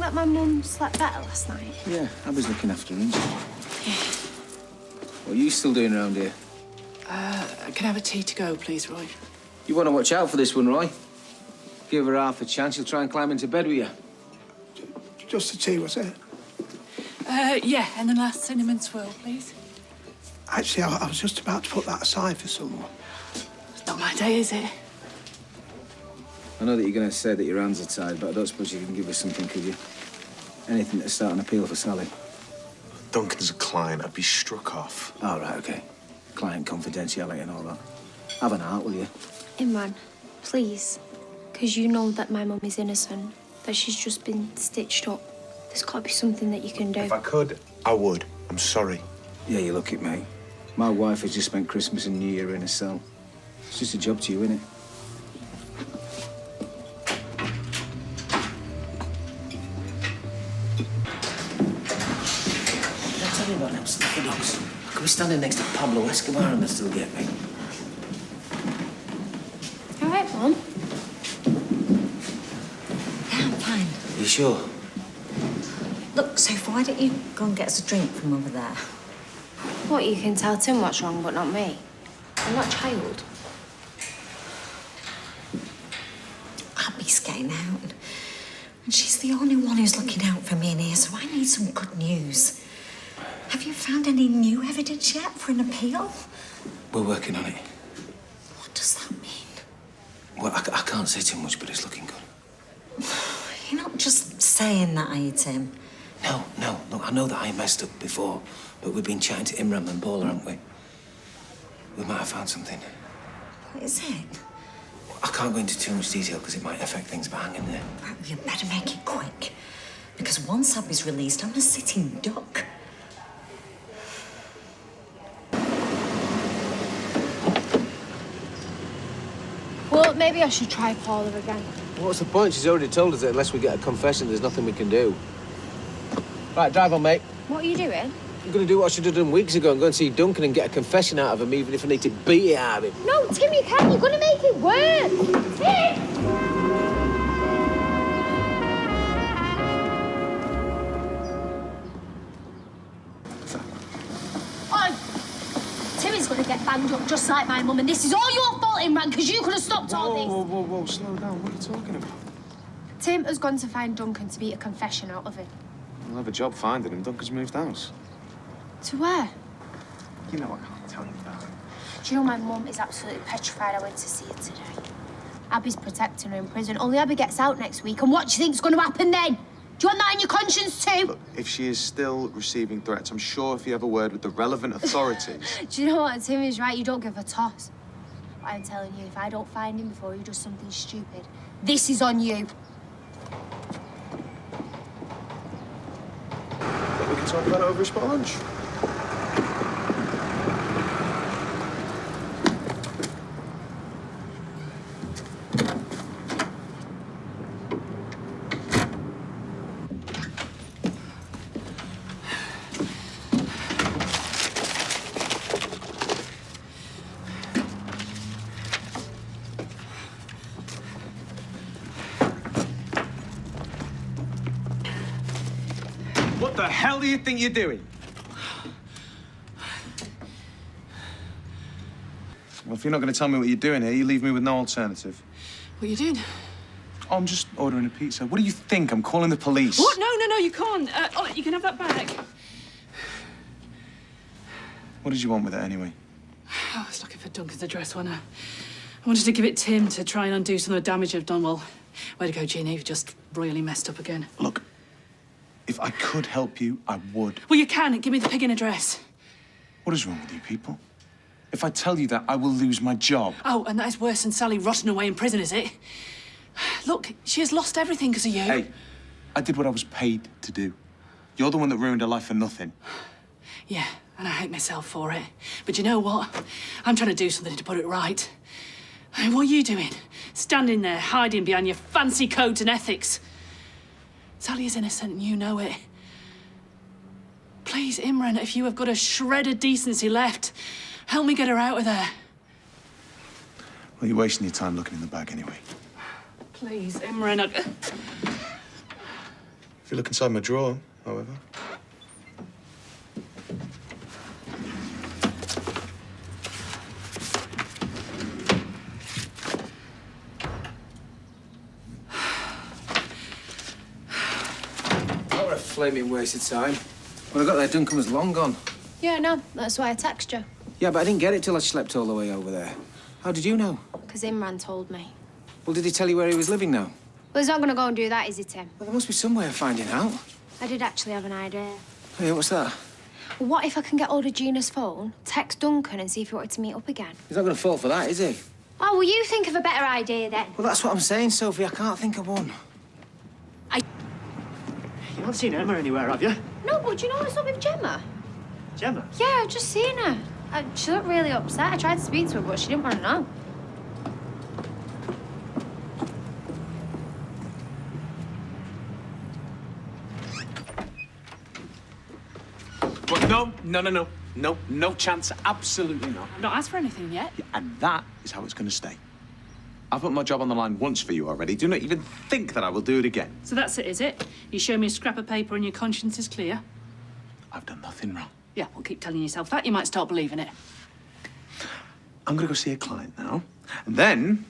that my mum slept better last night? Yeah, I was looking after her, isn't she? Yeah. What are you still doing around here? Can I have a tea to go, please, Roy? You want to watch out for this one, Roy. Give her half a chance, she'll try and climb into bed with you. Just a tea, was it? Yeah, and the last cinnamon swirl, please. Actually, I was just about to put that aside for someone. It's not my day, is it? I know that you're going to say that your hands are tied, but I don't suppose you can give us something, could you? Anything to start an appeal for Sally. Duncan's a client. I'd be struck off. Oh, right, OK. Client confidentiality and all that. Have an heart, will you? Imran, please. Because you know that my mum is innocent, that she's just been stitched up. There's got to be something that you can do. If I could, I would. I'm sorry. Yeah, you look it, mate. My wife has just spent Christmas and New Year in a cell. It's just a job to you, innit? I'll tell you about them sniffy dogs. I could be standing next to Pablo Escobar and they'll still get me. All right, Mum. Yeah, I'm fine. You sure? Look, Sophie, why don't you go and get us a drink from over there? What, you can tell Tim what's wrong, but not me? I'm not a child. Abby's getting out. And she's the only one who's looking out for me in here, so I need some good news. Have you found any new evidence yet for an appeal? We're working on it. What does that mean? Well, I can't say too much, but it's looking good. You're not just saying that, are you, Tim? No. Look, I know that I messed up before, but we've been chatting to Imran and Paula, haven't we? We might have found something. What is it? I can't go into too much detail because it might affect things, but hang in there. Right, well, you better make it quick. Because once Abby's released, I'm a sitting duck. Well, maybe I should try Paula again. What's the point? She's already told us that unless we get a confession, there's nothing we can do. Right, drive on, mate. What are you doing? I'm going to do what I should have done weeks ago and go and see Duncan and get a confession out of him, even if I need to beat it out of him. No, Tim, you can't. You're going to make it work. Tim! Timmy's going to get banged up just like my mum, and this is all your fault, Imran, because you could have stopped all this. Whoa, slow down. What are you talking about? Tim has gone to find Duncan to beat a confession out of him. We'll have a job finding him. Duncan's moved house. To where? You know I can't tell you that. Do you know my mum is absolutely petrified I went to see her today? Abby's protecting her in prison. Only Abby gets out next week, and what do you think's going to happen then? Do you want that in your conscience too? Look, if she is still receiving threats, I'm sure if you have a word with the relevant authorities... Do you know what? Tim is right. You don't give a toss. But I'm telling you, if I don't find him before he does something stupid, this is on you. Think we can talk about it over a spot lunch? What the hell do you think you're doing? Well, if you're not going to tell me what you're doing here, you leave me with no alternative. What are you doing? Oh, I'm just ordering a pizza. What do you think? I'm calling the police. What? No, you can't. Oh, you can have that back. What did you want with it, anyway? I was looking for Duncan's address, wasn't I? I wanted to give it Tim to try and undo some of the damage I've done. Well, way to go, Jeannie. You've just royally messed up again. Look, if I could help you, I would. Well, you can. Give me the pigging address. What is wrong with you people? If I tell you that, I will lose my job. Oh, and that is worse than Sally rotting away in prison, is it? Look, she has lost everything because of you. Hey, I did what I was paid to do. You're the one that ruined her life for nothing. Yeah, and I hate myself for it. But you know what? I'm trying to do something to put it right. I mean, what are you doing? Standing there, hiding behind your fancy codes and ethics. Sally is innocent and you know it. Please, Imran, if you have got a shred of decency left, help me get her out of there. Well, you're wasting your time looking in the bag anyway. Please, Imran. If you look inside my drawer, however. What a flaming waste of time. When I got there, Duncan was long gone. Yeah, no, that's why I texted you. Yeah, but I didn't get it till I slept all the way over there. How did you know? Because Imran told me. Well, did he tell you where he was living now? Well, he's not going to go and do that, is he, Tim? Well, there must be some way of finding out. I did actually have an idea. Hey, what's that? Well, what if I can get hold of Gina's phone, text Duncan and see if he wanted to meet up again? He's not going to fall for that, is he? Oh, well, you think of a better idea then. Well, that's what I'm saying, Sophie. I can't think of one. You haven't seen Emma anywhere, have you? No, but do you know what's up with Gemma? Gemma? Yeah, I've just seen her. She looked really upset. I tried to speak to her, but she didn't want to know. But no chance, absolutely not. I've not asked for anything yet. Yeah, and that is how it's going to stay. I've put my job on the line once for you already. Do not even think that I will do it again. So that's it, is it? You show me a scrap of paper and your conscience is clear? I've done nothing wrong. Yeah, well, keep telling yourself that. You might start believing it. I'm going to go see a client now, and then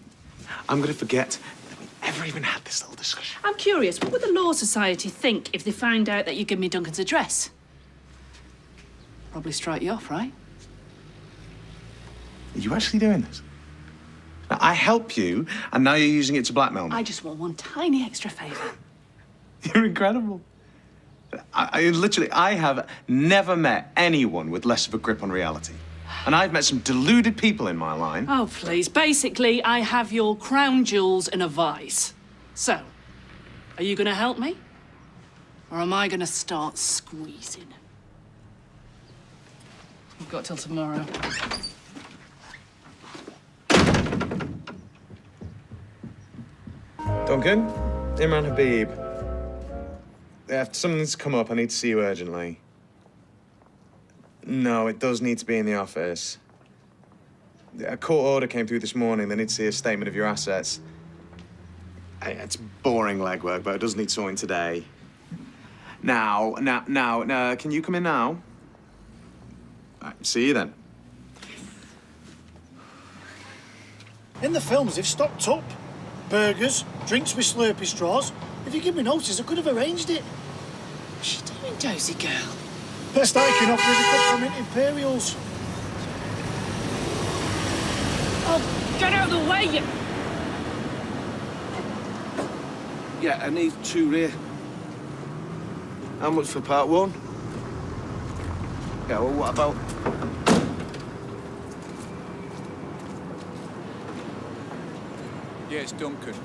I'm going to forget that we ever even had this little discussion. I'm curious, what would the Law Society think if they found out that you give me Duncan's address? Probably strike you off, right? Are you actually doing this? Now, I help you, and now you're using it to blackmail me. I just want one tiny extra favour. You're incredible. I have never met anyone with less of a grip on reality. And I've met some deluded people in my line. Oh, please. Basically, I have your crown jewels in a vise. So, are you going to help me? Or am I going to start squeezing? We've got till tomorrow. Duncan, Imran Habib. Something's come up. I need to see you urgently. No, it does need to be in the office. A court order came through this morning. They need to see a statement of your assets. It's boring legwork, but it does need sorting today. Now, can you come in now? All right, see you then. In the films, they've stocked up. Burgers, drinks with Slurpee straws. If you give me notice, I could have arranged it. What's she doing, dozy girl? Best I can offer is a couple of mint Imperials. Oh, get out of the way, you... Yeah, I need 2 rear. How much for part 1? Yeah, well, what about... Yeah, it's Duncan.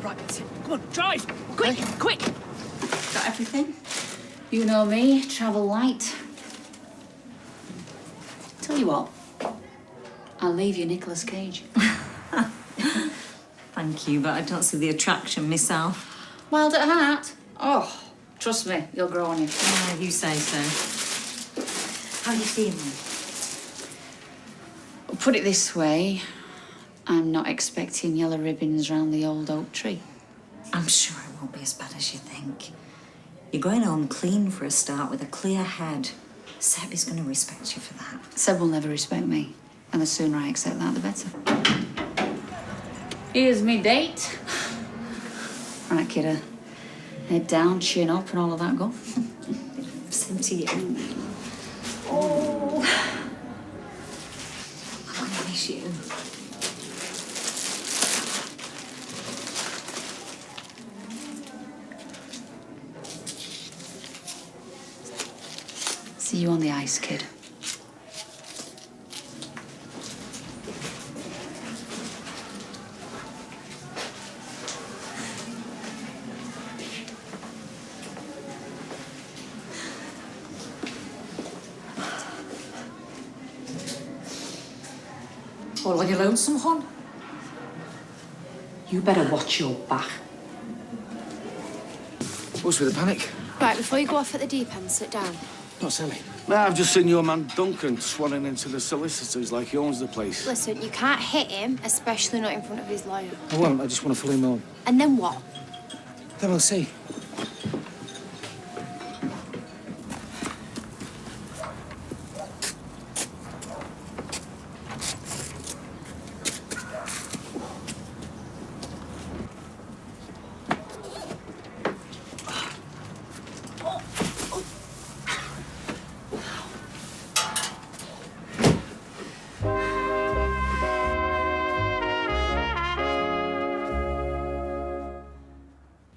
Right, Vincent. Come on, drive! Quick, quick! Got everything? You know me, travel light. Tell you what, I'll leave you Nicolas Cage. Thank you, but I don't see the attraction myself. Wild at heart? Oh, trust me, you'll grow on you. Yeah, you say so. How are you feeling? Put it this way, I'm not expecting yellow ribbons round the old oak tree. I'm sure it won't be as bad as you think. You're going home clean for a start with a clear head. Seb is going to respect you for that. Seb will never respect me, and the sooner I accept that, the better. Here's me date. Right, kiddo. Head down, chin up, and all of that go. Same to you. Oh. I'm going to miss you. See you on the ice, kid. All on your lonesome, hon? You better watch your back. What's with the panic? Right, before you go off at the deep end, sit down. Not silly. Nah, I've just seen your man Duncan swanning into the solicitors like he owns the place. Listen, you can't hit him, especially not in front of his lawyer. I won't. I just want to follow him home. And then what? Then we'll see.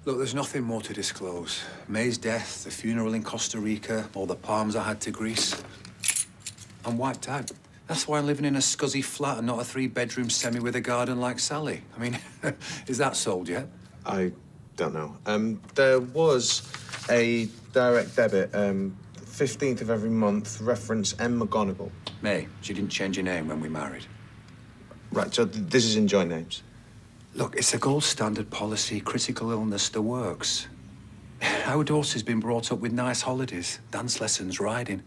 Look, there's nothing more to disclose. May's death, the funeral in Costa Rica, all the palms I had to grease. I'm wiped out. That's why I'm living in a scuzzy flat and not a 3-bedroom semi with a garden like Sally. I mean, is that sold yet? I don't know. There was a direct debit, 15th of every month, reference M. McGonagall. May, she didn't change her name when we married. Right, so this is in joint names. Look, it's a gold standard policy, critical illness, the works. Our daughter's been brought up with nice holidays, dance lessons, riding.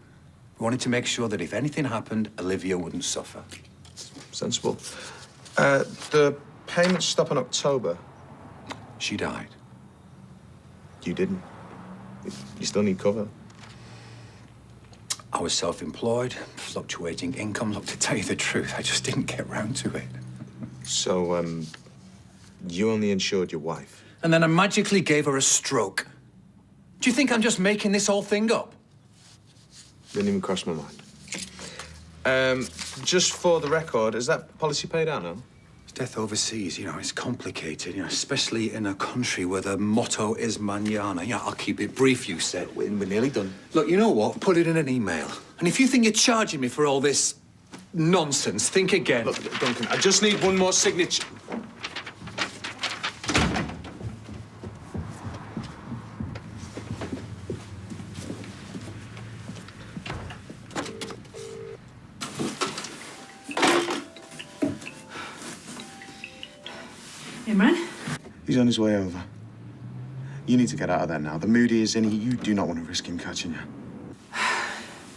We wanted to make sure that if anything happened, Olivia wouldn't suffer. Sensible. The payments stop in October. She died. You didn't. You still need cover. I was self-employed, fluctuating income. Look, to tell you the truth, I just didn't get round to it. So, you only insured your wife? And then I magically gave her a stroke. Do you think I'm just making this whole thing up? Didn't even cross my mind. Just for the record, is that policy paid out now? Death overseas, you know, it's complicated, you know, especially in a country where the motto is mañana. Yeah, I'll keep it brief, you said. We're nearly done. Look, you know what? Put it in an email. And if you think you're charging me for all this nonsense, think again. Look, Duncan, I just need one more signature. Imran? He's on his way over. You need to get out of there now. The mood he is in, you do not want to risk him catching you.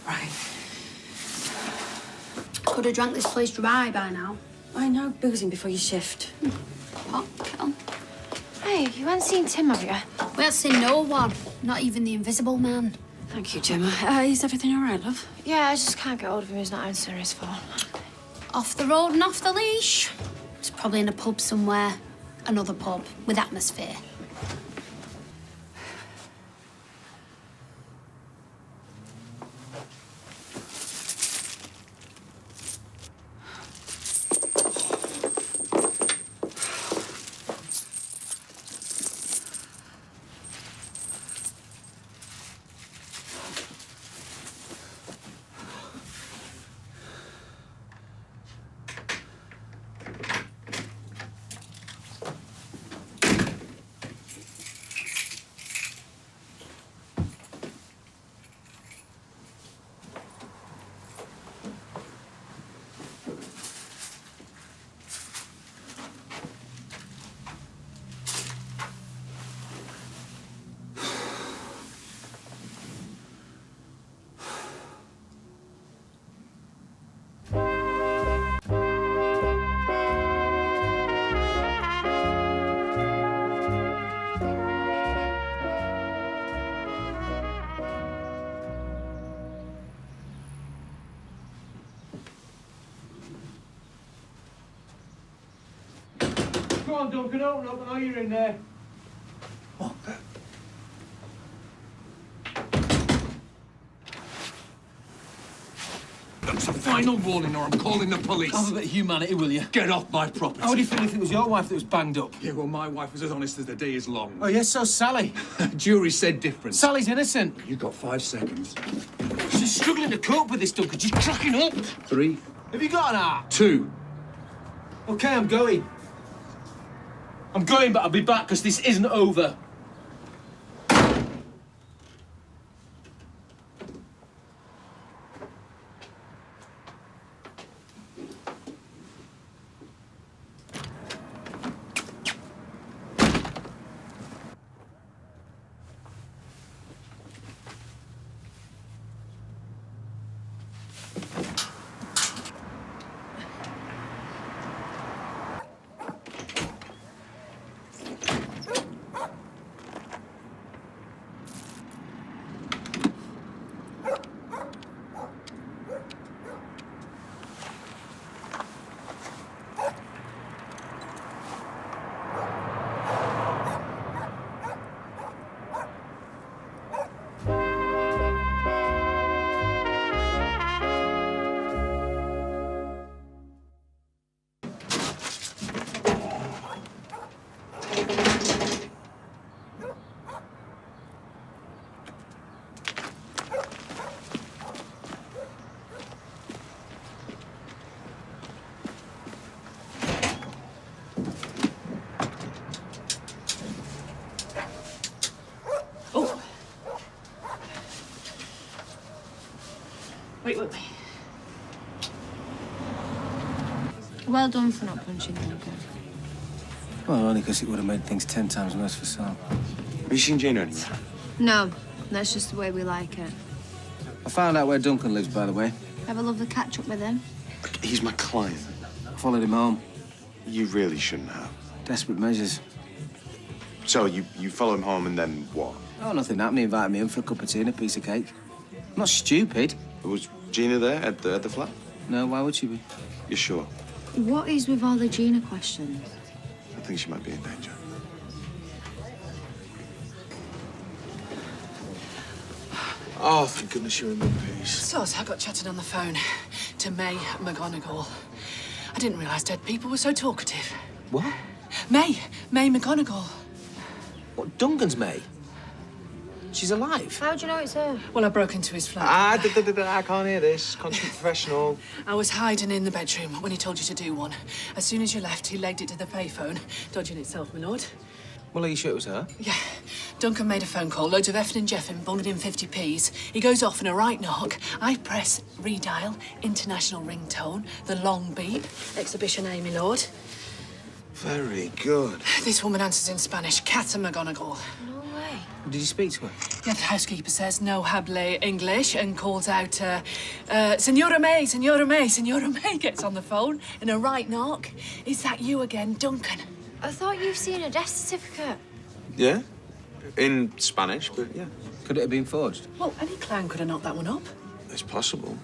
Right. Could have drank this place dry by now. I know, boozing before your shift. What, Kel? Hey, you haven't seen Tim, have you? We haven't seen no one. Not even the invisible man. Thank you, Gemma. Is everything all right, love? Yeah, I just can't get hold of him. He's not answering his phone. Off the road and off the leash. It's probably in a pub somewhere. Another pub with atmosphere. Go on, Duncan, open up. I know you're in there. What? That's a final warning, or I'm calling the police. Have a bit of humanity, will you? Get off my property. How would you feel if it was your wife that was banged up? Yeah, well, my wife was as honest as the day is long. Oh, yes, so Sally. Jury said different. Sally's innocent. You got 5 seconds. She's struggling to cope with this, Duncan. She's cracking up. 3. Have you got an heart? 2. OK, I'm going. I'm going, but I'll be back, because this isn't over. Wait. Well done for not punching Duncan. Well, only because it would have made things 10 times worse for Sal. Have you seen Gina anymore? No, that's just the way we like it. I found out where Duncan lives, by the way. Have a lovely catch-up with him. He's my client. I followed him home. You really shouldn't have. Desperate measures. So you follow him home and then what? Oh, nothing happened. He invited me in for a cup of tea and a piece of cake. I'm not stupid. Was Gina there at the flat? No, why would she be? You're sure? What is with all the Gina questions? I think she might be in danger. Oh, thank goodness you're in one piece. So I got chatting on the phone to May McGonagall. I didn't realise dead people were so talkative. What? May McGonagall. What, Duncan's May? She's alive? How do you know it's her? Well, I broke into his flat. I can't hear this. Consummate professional. I was hiding in the bedroom when he told you to do one. As soon as you left, he legged it to the payphone, dodging itself, my lord. Well, are you sure it was her? Yeah. Duncan made a phone call, loads of effing and jeffing, bunged in 50p's. He goes off in a right knock. I press redial, international ringtone, the long beep, exhibition A, my lord. Very good. This woman answers in Spanish, Cata McGonagall. No way. Did you speak to her? Yeah, the housekeeper says no hable English and calls out, Senora May, Senora May, Senora May gets on the phone in a right knock. Is that you again, Duncan? I thought you've seen a death certificate. Yeah? In Spanish, but yeah. Could it have been forged? Well, any clown could have knocked that one up. It's possible.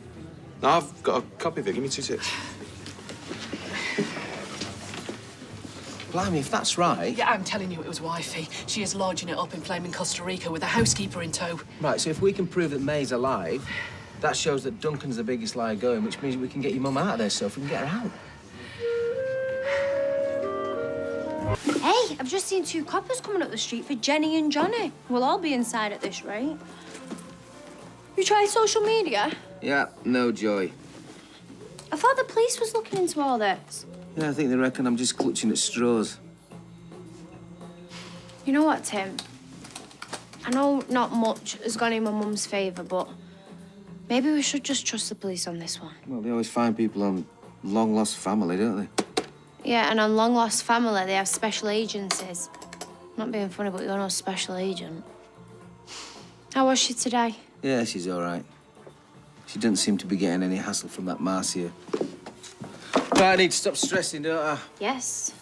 No, I've got a copy of it. Give me 2 ticks. Blimey, if that's right... Yeah, I'm telling you it was wifey. She is lodging it up in flaming Costa Rica with a housekeeper in tow. Right, so if we can prove that May's alive, that shows that Duncan's the biggest liar going, which means we can get your mum out of there, Soph. We can get her out. Hey, I've just seen 2 coppers coming up the street for Jenny and Johnny. We'll all be inside at this rate. You tried social media? Yeah, no joy. I thought the police was looking into all this. Yeah, I think they reckon I'm just clutching at straws. You know what, Tim? I know not much has gone in my mum's favour, but maybe we should just trust the police on this one. Well, they always find people on long-lost family, don't they? Yeah, and on Long Lost Family, they have special agencies. Not being funny, but you're no special agent. How was she today? Yeah, she's all right. She doesn't seem to be getting any hassle from that Marcia. Right, I need to stop stressing, don't I? Yes.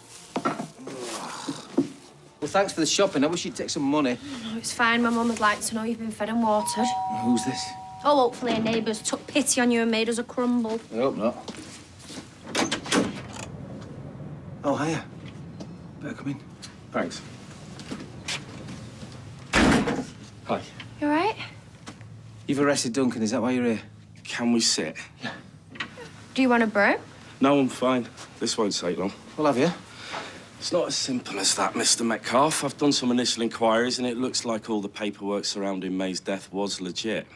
Well, thanks for the shopping. I wish you'd take some money. No, it's fine. My mum would like to know you've been fed and watered. Who's this? Oh, hopefully our neighbours took pity on you and made us a crumble. I hope not. Oh, hiya. Better come in. Thanks. Hi. You all right? You've arrested Duncan, is that why you're here? Can we sit? Do you want a brew? No, I'm fine. This won't take long. Well, have you? It's not as simple as that, Mr. Metcalfe. I've done some initial inquiries, and it looks like all the paperwork surrounding May's death was legit.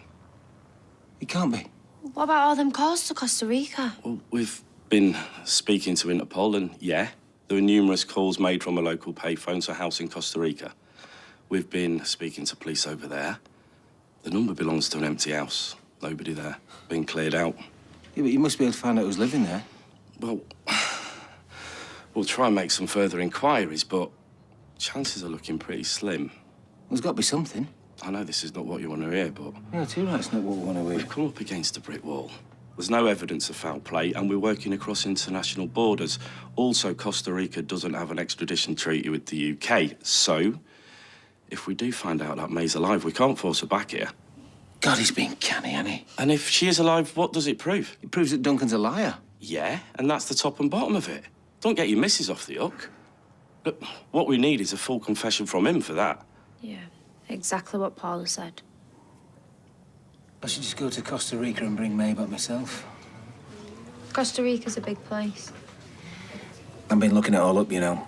It can't be. What about all them calls to Costa Rica? Well, we've been speaking to Interpol, and yeah, there were numerous calls made from a local payphone to a house in Costa Rica. We've been speaking to police over there. The number belongs to an empty house. Nobody there. Been cleared out. Yeah, but you must be able to find out who's living there. Well, we'll try and make some further inquiries, but chances are looking pretty slim. There's got to be something. I know this is not what you want to hear, but... Yeah, too right, it's not what we want to hear. We've come up against a brick wall. There's no evidence of foul play, and we're working across international borders. Also, Costa Rica doesn't have an extradition treaty with the UK, so if we do find out that May's alive, we can't force her back here. God, he's being canny, hasn't he? And if she is alive, what does it prove? It proves that Duncan's a liar. Yeah, and that's the top and bottom of it. Don't get your missus off the hook. Look, what we need is a full confession from him for that. Yeah, exactly what Paula said. I should just go to Costa Rica and bring May back myself. Costa Rica's a big place. I've been looking it all up, you know.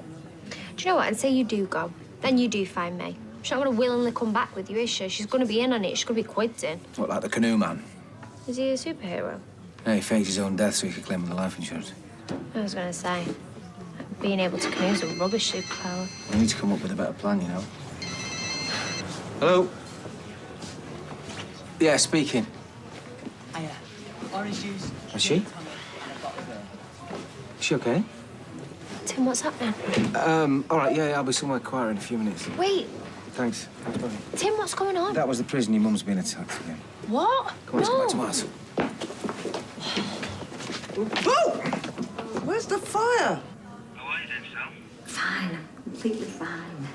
Do you know what? I'd say you do go. Then you do find May. She's not going to willingly come back with you, is she? She's going to be in on it. She's going to be quitting. What, like the canoe man? Is he a superhero? No, he faked his own death so he could claim the life insurance. I was going to say, being able to canoe is a rubbish superpower. We need to come up with a better plan, you know. Hello? Yeah, speaking. Hiya. Orange juice. Is she? Is she okay? Tim, what's happening? All right, yeah, I'll be somewhere quieter in a few minutes. Wait, Thanks. Thanks, buddy. Tim, what's going on? That was the prison. Your mum's been attacked again. What? Come on, let's go back to Mars. Oh! Where's the fire? Fine, I'm completely fine.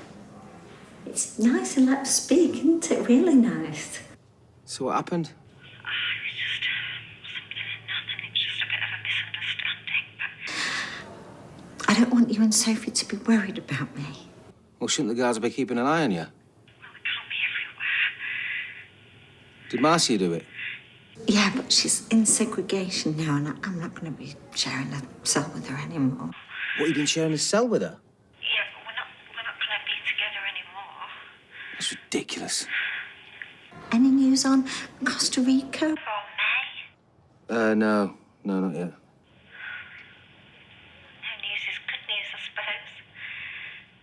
It's nice and let speak, isn't it? Really nice. So what happened? I don't want you and Sophie to be worried about me. Well, shouldn't the guards be keeping an eye on you? Did Marcia do it? Yeah, but she's in segregation now, and I'm not going to be sharing a cell with her anymore. What, you been sharing a cell with her? Yeah, but we're not going to be together anymore. That's ridiculous. Any news on Costa Rica? No, not yet.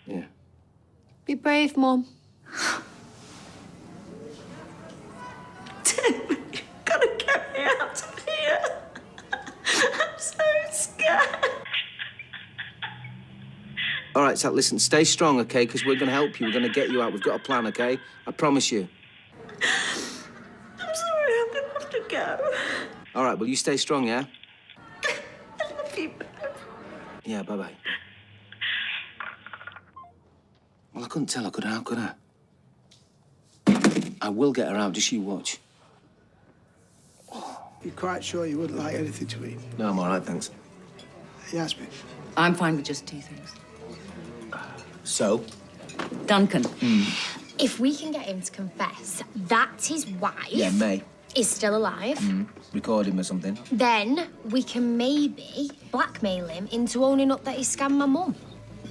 Yeah. Be brave, Mum. Tim, you've got to get me out of here. I'm so scared. All right, so listen, stay strong, okay? Because we're going to help you. We're going to get you out. We've got a plan, okay? I promise you. I'm sorry, I'm going to have to go. All right, well, you stay strong, yeah? I love you. Yeah, bye-bye. Well, I couldn't tell her, could I? How could I? I will get her out, just you watch. You're quite sure you wouldn't like anything to eat? No, I'm all right, thanks. Yasmin. I'm fine with just tea, thanks. So? Duncan. If we can get him to confess that his wife Yeah, May. is still alive, Record him or something. then we can maybe blackmail him into owning up that he scammed my mum.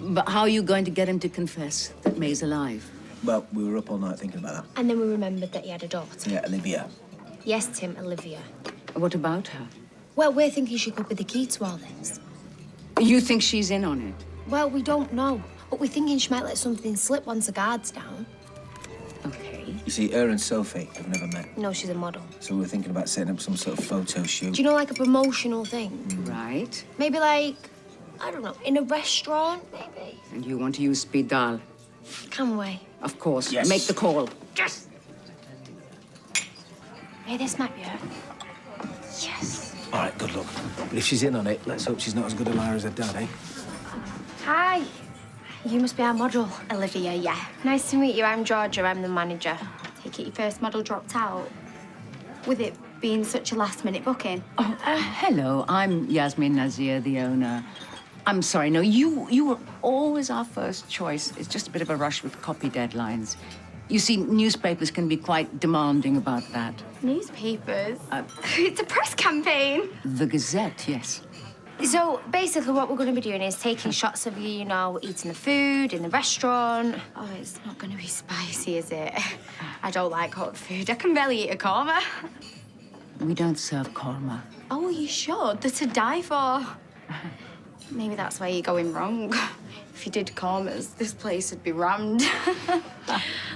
But how are you going to get him to confess that May's alive? Well, we were up all night thinking about that. And then we remembered that he had a daughter. Yeah, Olivia. Yes, Tim, Olivia. What about her? Well, we're thinking she could be the key to all this. You think she's in on it? Well, we don't know, but we're thinking she might let something slip once the guard's down. Okay. You see, her and Sophie have never met. No, she's a model. So we were thinking about setting up some sort of photo shoot. Do you know, like a promotional thing? Right. Maybe like, I don't know, in a restaurant, maybe? And you want to use speed dial? Can we? Of course. Yes. Make the call. Yes! Hey, this might be her. Yes. All right, good luck. But if she's in on it, let's hope she's not as good a liar as her dad, eh? Hi. You must be our model. Olivia, yeah. Nice to meet you. I'm Georgia. I'm the manager. Take it your first model dropped out. With it being such a last-minute booking. Oh, hello. I'm Yasmin Nazir, the owner. I'm sorry, no, you were always our first choice. It's just a bit of a rush with copy deadlines. You see, newspapers can be quite demanding about that. Newspapers? It's a press campaign. The Gazette, yes. So, basically, what we're going to be doing is taking shots of you, you know, eating the food in the restaurant. Oh, it's not going to be spicy, is it? I don't like hot food. I can barely eat a korma. We don't serve korma. Oh, you should. They're to die for. Maybe that's where you're going wrong. If you did kormas, this place would be rammed.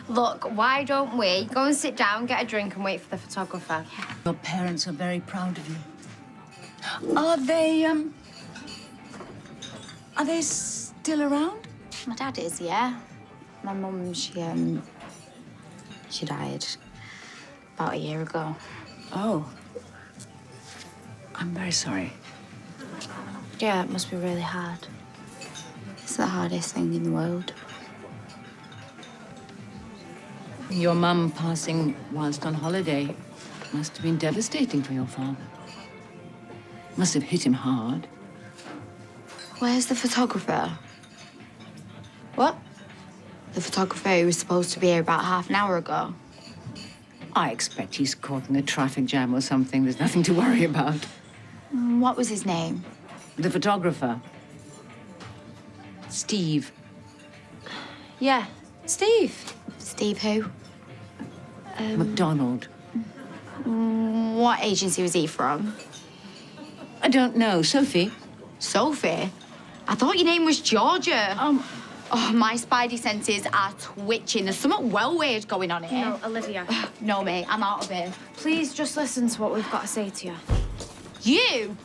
Look, why don't we go and sit down, get a drink, and wait for the photographer? Your parents are very proud of you. Are they still around? My dad is, yeah. My mum, she died about a year ago. Oh. I'm very sorry. Yeah, it must be really hard. It's the hardest thing in the world. Your mum passing whilst on holiday must have been devastating for your father. Must have hit him hard. Where's the photographer? What? The photographer who was supposed to be here about half an hour ago. I expect he's caught in a traffic jam or something. There's nothing to worry about. What was his name? The photographer. Steve. Yeah, Steve. Steve who? MacDonald. What agency was he from? I don't know. Sophie? Sophie? I thought your name was Georgia. Oh, my spidey senses are twitching. There's something well weird going on here. No, Olivia. No, mate, I'm out of here. Please just listen to what we've got to say to you. You?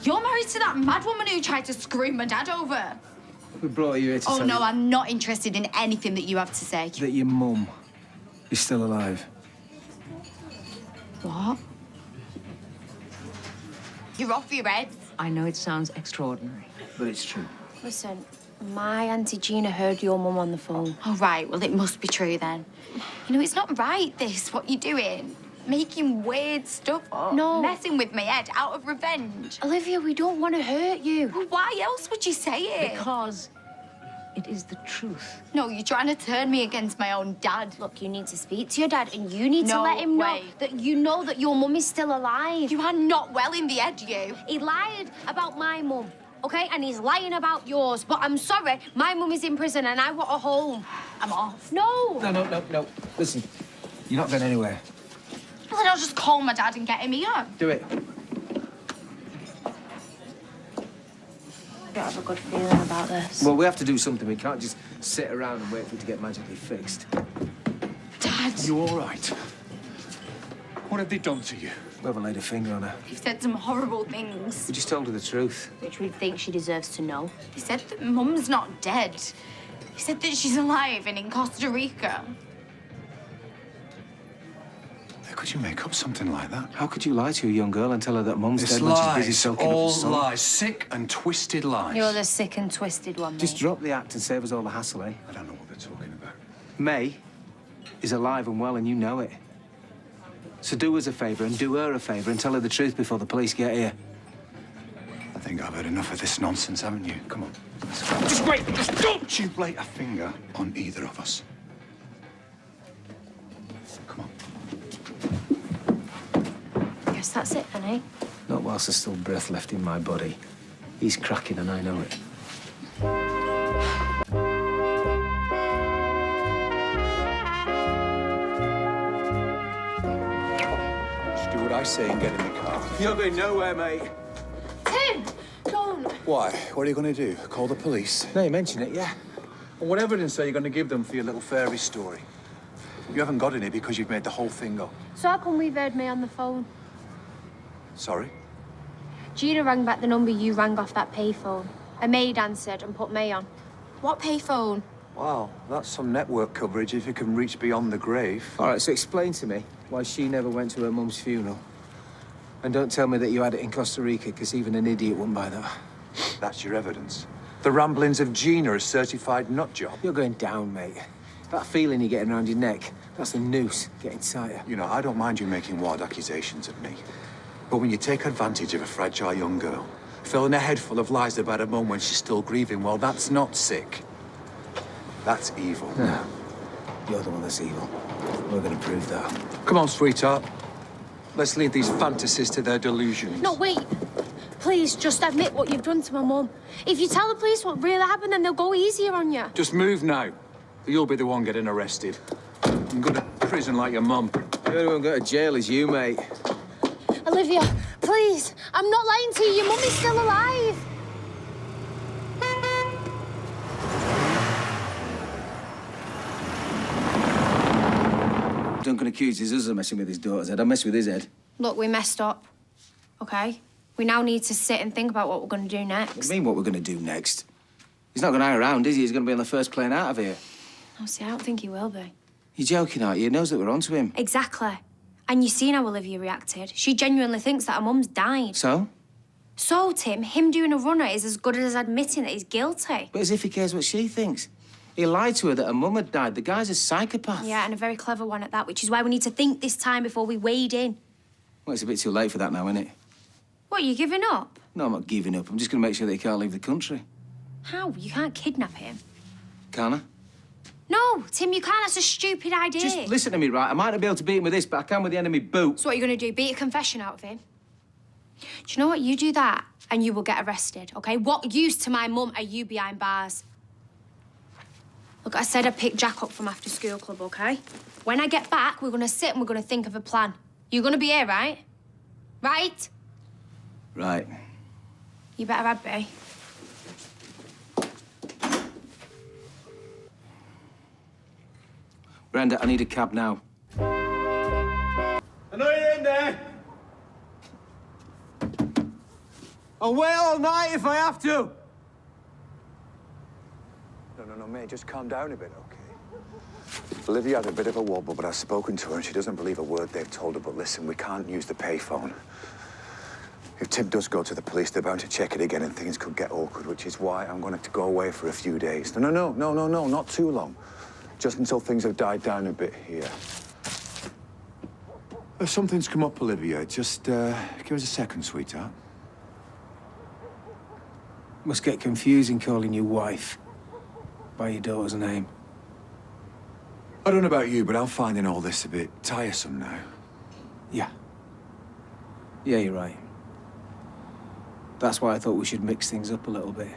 You're married to that mad woman who tried to screw my dad over. We brought you here to Oh, tell no, you I'm not interested in anything that you have to say. that your mum is still alive. What? You're off your head. I know it sounds extraordinary. But it's true. Listen, my Auntie Gina heard your mum on the phone. Oh, right. Well, it must be true then. You know, it's not right, this, what you're doing. Making weird stuff up. No. Messing with my head out of revenge. Olivia, we don't want to hurt you. Well, why else would you say it? Because it is the truth. No, you're trying to turn me against my own dad. Look, you need to speak to your dad and you need to No let him know way. that you know that your mum is still alive. You are not well in the head, you. He lied about my mum, okay? And he's lying about yours. But I'm sorry, my mum is in prison and I want her home. I'm off. No! No. Listen, you're not going anywhere. Well, then I'll just call my dad and get him here. Do it. I don't have a good feeling about this. Well, we have to do something. We can't just sit around and wait for it to get magically fixed. Dad. You all right? What have they done to you? We haven't laid a finger on her. They've said some horrible things. We just told her the truth. Which we think she deserves to know. They said that Mum's not dead. They said that she's alive and in Costa Rica. How could you make up something like that? How could you lie to a young girl and tell her that Mum's It's dead when she's busy lies. soaking up All the sun? lies. Sick and twisted lies. You're the sick and twisted one, mate. Just drop the act and save us all the hassle, eh? I don't know what they're talking about. May is alive and well, and you know it. So do us a favour and do her a favour and tell her the truth before the police get here. I think I've had enough of this nonsense, haven't you? Come on. Let's go. Just wait! Just don't! You lay a finger on either of us. Come on. Yes, that's it, then, eh? Not whilst there's still breath left in my body. He's cracking and I know it. Just do what I say and get in the car. You're going nowhere, mate. Tim! Don't! Why? What are you going to do? Call the police? No, you mention it, yeah. Well, what evidence are you going to give them for your little fairy story? You haven't got any because you've made the whole thing up. So how come we've heard May on the phone? Sorry? Gina rang back the number you rang off that payphone. A maid answered and put May on. What payphone? Wow, that's some network coverage if you can reach beyond the grave. All right, so explain to me why she never went to her mum's funeral. And don't tell me that you had it in Costa Rica, because even an idiot wouldn't buy that. That's your evidence. The ramblings of Gina, a certified nut job. You're going down, mate. That feeling you're getting around your neck, that's the noose getting tighter. You know, I don't mind you making wild accusations of me. But when you take advantage of a fragile young girl, filling her head full of lies about her mum when she's still grieving, well, that's not sick. That's evil. No, you're the one that's evil. We're going to prove that. Come on, sweetheart. Let's leave these fantasies to their delusions. No, wait. Please, just admit what you've done to my mum. If you tell the police what really happened, then they'll go easier on you. Just move now. You'll be the one getting arrested. And go to prison like your mum. The only one going to jail is you, mate. Olivia, please. I'm not lying to you. Your mum is still alive. Duncan accuses us of messing with his daughter's head. I'll mess with his head. Look, we messed up, okay? We now need to sit and think about what we're going to do next. What do you mean, what we're going to do next? He's not going to hang around, is he? He's going to be on the first plane out of here. Oh, see, I don't think he will be. You're joking, aren't you? He knows that we're onto him. Exactly. And you've seen how Olivia reacted. She genuinely thinks that her mum's died. So? So, Tim, him doing a runner is as good as admitting that he's guilty. But as if he cares what she thinks. He lied to her that her mum had died. The guy's a psychopath. Yeah, and a very clever one at that, which is why we need to think this time before we wade in. Well, it's a bit too late for that now, isn't it? What, are you giving up? No, I'm not giving up. I'm just going to make sure that he can't leave the country. How? You can't kidnap him. Can I? No, Tim, you can't. That's a stupid idea. Just listen to me, right? I might not be able to beat him with this, but I can with the enemy boot. So what are you going to do? Beat a confession out of him? Do you know what? You do that and you will get arrested, OK? What use to my mum are you behind bars? Look, I said I'd pick Jack up from after school club, OK? When I get back, we're going to sit and we're going to think of a plan. You're going to be here, right? Right? Right. You better have be. Brenda, I need a cab now. I know you're in there. I'll wait all night if I have to. No, mate, just calm down a bit, okay? Olivia had a bit of a wobble, but I've spoken to her and she doesn't believe a word they've told her. But listen, we can't use the payphone. If Tim does go to the police, they're bound to check it again and things could get awkward, which is why I'm going to go away for a few days. No, not too long. Just until things have died down a bit here. If something's come up, Olivia, just give us a second, sweetheart. Must get confusing calling you wife by your daughter's name. I don't know about you, but I'm finding all this a bit tiresome now. Yeah. Yeah, you're right. That's why I thought we should mix things up a little bit.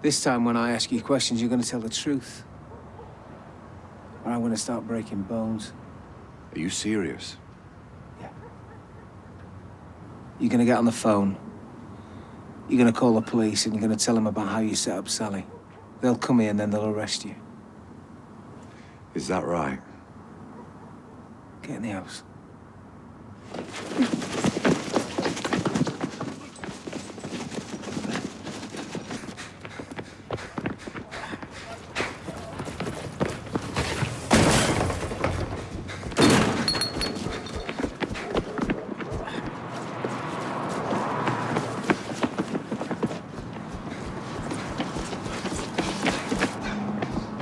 This time, when I ask you questions, you're going to tell the truth. Or I'm going to start breaking bones. Are you serious? Yeah. You're going to get on the phone. You're going to call the police and you're going to tell them about how you set up Sally. They'll come here and then they'll arrest you. Is that right? Get in the house.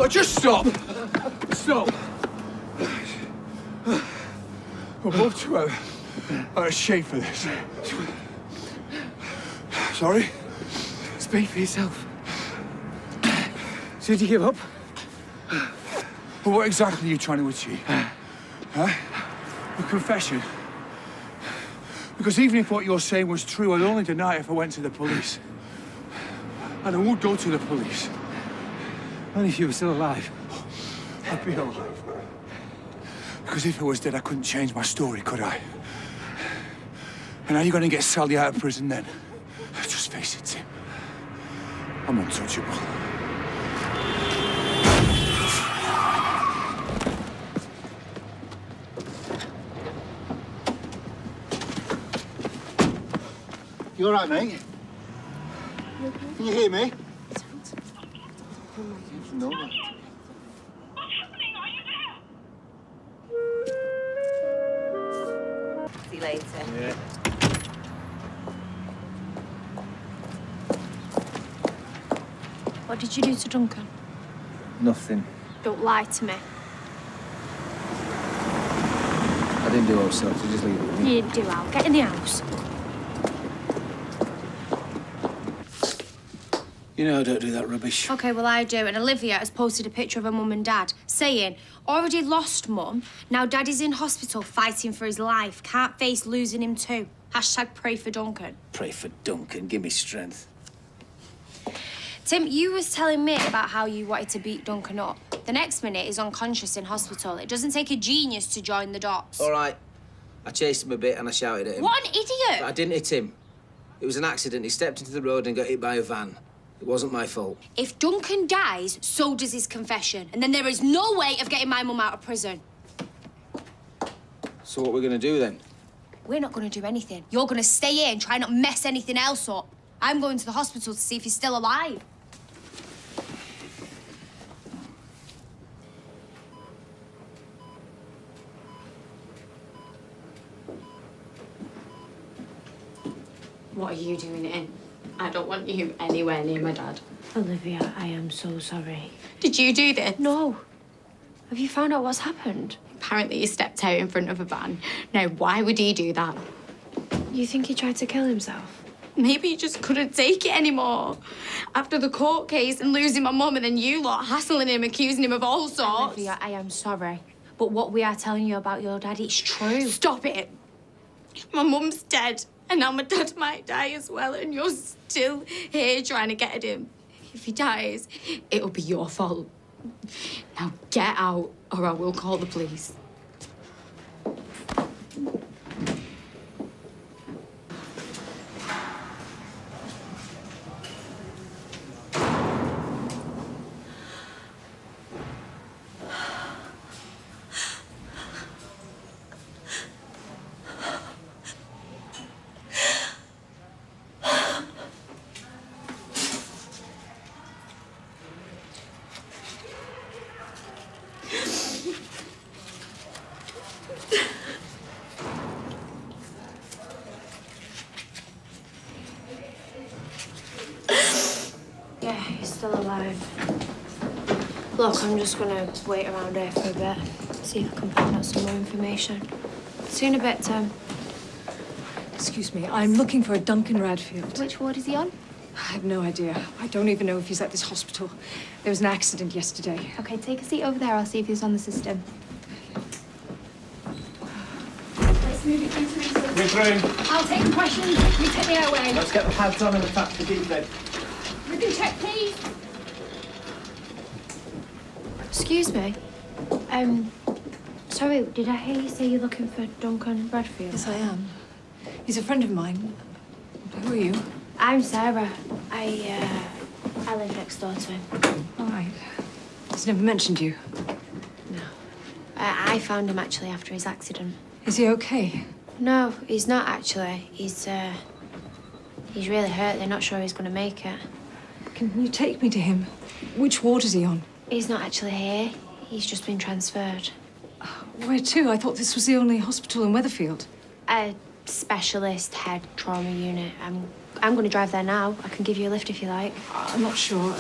Just stop! Stop! We're both too out of shape for this. Sorry? Speak for yourself. Did you give up? Well, what exactly are you trying to achieve? Huh? A confession? Because even if what you're saying was true, I'd only deny it if I went to the police. And I would go to the police. Only if you were still alive. I'd be alive. Because if I was dead, I couldn't change my story, could I? And how are you going to get Sally out of prison then? Just face it, Tim. I'm untouchable. You all right, mate? Can you hear me? No. See you later. Yeah. What did you do to Duncan? Nothing. Don't lie to me. I didn't do all stuff, so just leave it with me. You didn't do Al. Get in the house. You know I don't do that rubbish. OK, well, I do. And Olivia has posted a picture of her mum and dad saying, already lost mum, now daddy's in hospital fighting for his life. Can't face losing him too. Hashtag pray for Duncan. Pray for Duncan. Give me strength. Tim, you was telling me about how you wanted to beat Duncan up. The next minute he's unconscious in hospital. It doesn't take a genius to join the dots. All right. I chased him a bit and I shouted at him. What an idiot! But I didn't hit him. It was an accident. He stepped into the road and got hit by a van. It wasn't my fault. If Duncan dies, so does his confession. And then there is no way of getting my mum out of prison. So what we're going to do then? We're not going to do anything. You're going to stay here and try not mess anything else up. I'm going to the hospital to see if he's still alive. What are you doing in? I don't want you anywhere near my dad. Olivia, I am so sorry. Did you do this? No. Have you found out what's happened? Apparently he stepped out in front of a van. Now, why would he do that? You think he tried to kill himself? Maybe he just couldn't take it anymore. After the court case and losing my mum and then you lot hassling him, accusing him of all sorts. Olivia, I am sorry. But what we are telling you about your dad, it's true. Stop it. My mum's dead. And now my dad might die as well, and you're still here trying to get at him. If he dies, it'll be your fault. Now get out, or I will call the police. still alive. Look, I'm just gonna wait around here for a bit, see if I can find out some more information. See you in a bit, Tim. Excuse me, I'm looking for a Duncan Radfield. Which ward is he on? I have no idea. I don't even know if he's at this hospital. There was an accident yesterday. Okay, take a seat over there. I'll see if he's on the system. Let's move it through to me. We're through. I'll take the questions. You take the airway. Let's get the pads on and attach the defib. We can check, please. Excuse me. Sorry, did I hear you say you're looking for Duncan Bradfield? Yes, I am. He's a friend of mine. Who are you? I'm Sarah. I live next door to him. All right. He's never mentioned you. No. I found him actually after his accident. Is he okay? No, he's not actually. He's really hurt. They're not sure he's going to make it. Can you take me to him? Which ward is he on? He's not actually here. He's just been transferred. Where to? I thought this was the only hospital in Weatherfield. A specialist head trauma unit. I'm going to drive there now. I can give you a lift if you like. I'm not sure.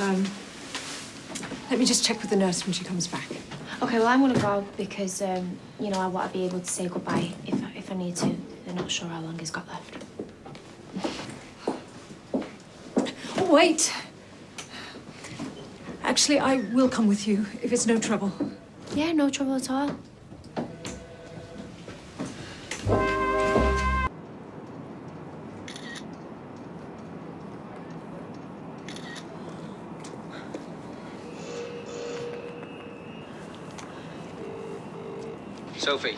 Let me just check with the nurse when she comes back. Okay, well, I'm going to go because, you know, I want to be able to say goodbye if I need to. They're not sure how long he's got left. Oh, wait. Actually, I will come with you if it's no trouble. Yeah, no trouble at all. Sophie,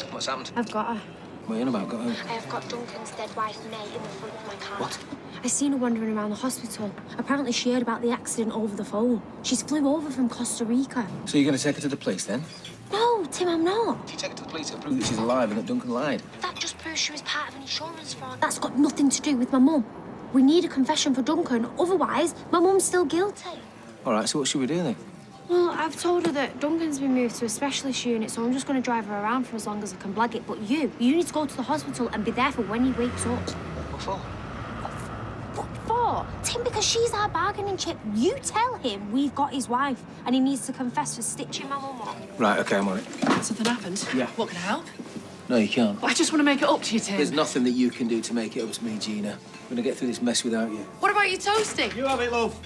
what's happened? I've got her. What are you on about? Got her? I have got Duncan's dead wife, May, in the front of my car. What? I seen her wandering around the hospital. Apparently she heard about the accident over the phone. She's flew over from Costa Rica. So you're going to take her to the police then? No, Tim, I'm not. If you take her to the police, it'll prove that she's alive and that Duncan lied. That just proves she was part of an insurance fraud. That's got nothing to do with my mum. We need a confession for Duncan, otherwise my mum's still guilty. All right, so what should we do then? Well, I've told her that Duncan's been moved to a specialist unit, so I'm just going to drive her around for as long as I can blag it. But you need to go to the hospital and be there for when he wakes up. What for? What for? Tim, because she's our bargaining chip. You tell him we've got his wife and he needs to confess for stitching my mum up. Right, OK, I'm on it. Something happened? Yeah. What, can I help? No, you can't. I just want to make it up to you, Tim. There's nothing that you can do to make it up to me, Gina. I'm going to get through this mess without you. What about your toasting? You have it, love.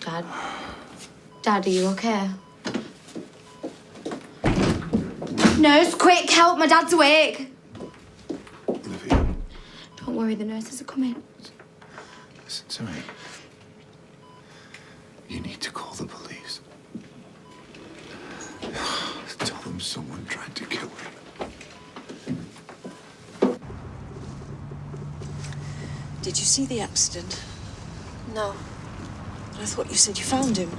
Dad? Dad, are you okay? Nurse, quick, help, my dad's awake. Olivia. Don't worry, the nurses are coming. Listen to me. You need to call the police. Tell them someone tried to kill him. Did you see the accident? No. I thought you said you found him.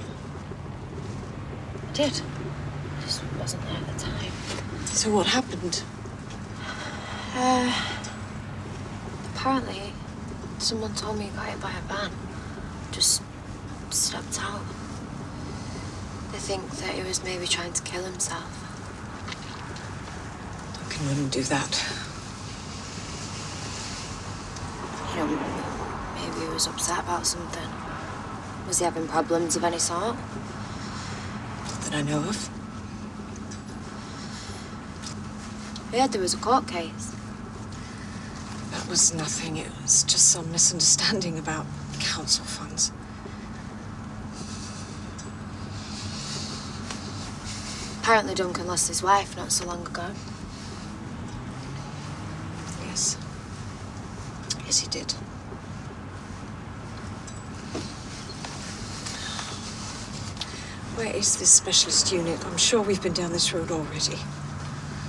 I did. I just wasn't there at the time. So what happened? Apparently, someone told me he got hit by a van. Just stepped out. They think that he was maybe trying to kill himself. Duncan wouldn't do that. You know, maybe he was upset about something. Was he having problems of any sort? Not that I know of. We heard there was a court case. That was nothing. It was just some misunderstanding about council funds. Apparently Duncan lost his wife not so long ago. Yes. Yes, he did. Where is this specialist unit? I'm sure we've been down this road already.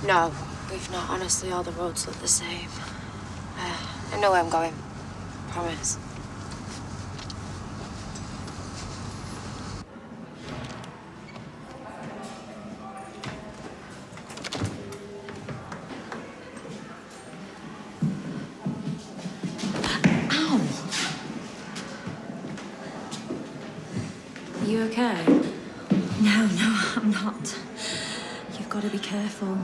No, we've not. Honestly, all the roads look the same. I know where I'm going. Promise. Are you you okay? No, I'm not. You've got to be careful.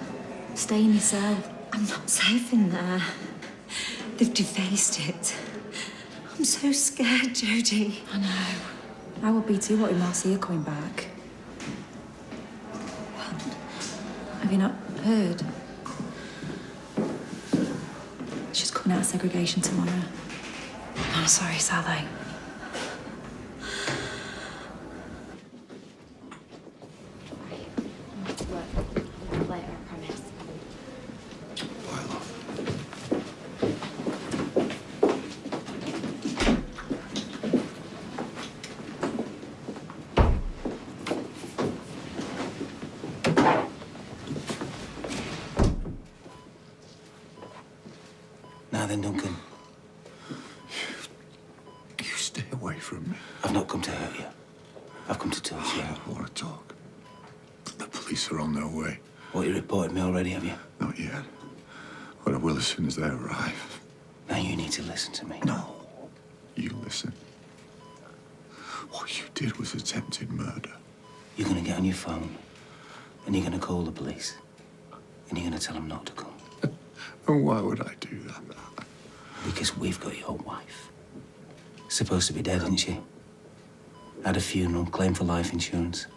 Stay in your cell. I'm not safe in there. They've defaced it. I'm so scared, Jodie. I know. I will be too. What if Marcia coming back? What? Have you not heard? She's coming out of segregation tomorrow. I'm sorry, Sally. Later, I promise. Bye, love. Now then, Duncan. You stay away from me. I've not come to hurt you. I've come to talk to you. I don't want to talk. The police are on their way. What, you reported me already, have you? Not yet. But I will as soon as they arrive. Now you need to listen to me. No. You listen. What you did was attempted murder. You're going to get on your phone and you're going to call the police and you're going to tell them not to come. And why would I do that? Because we've got your wife. Supposed to be dead, isn't she? Had a funeral, claim for life insurance.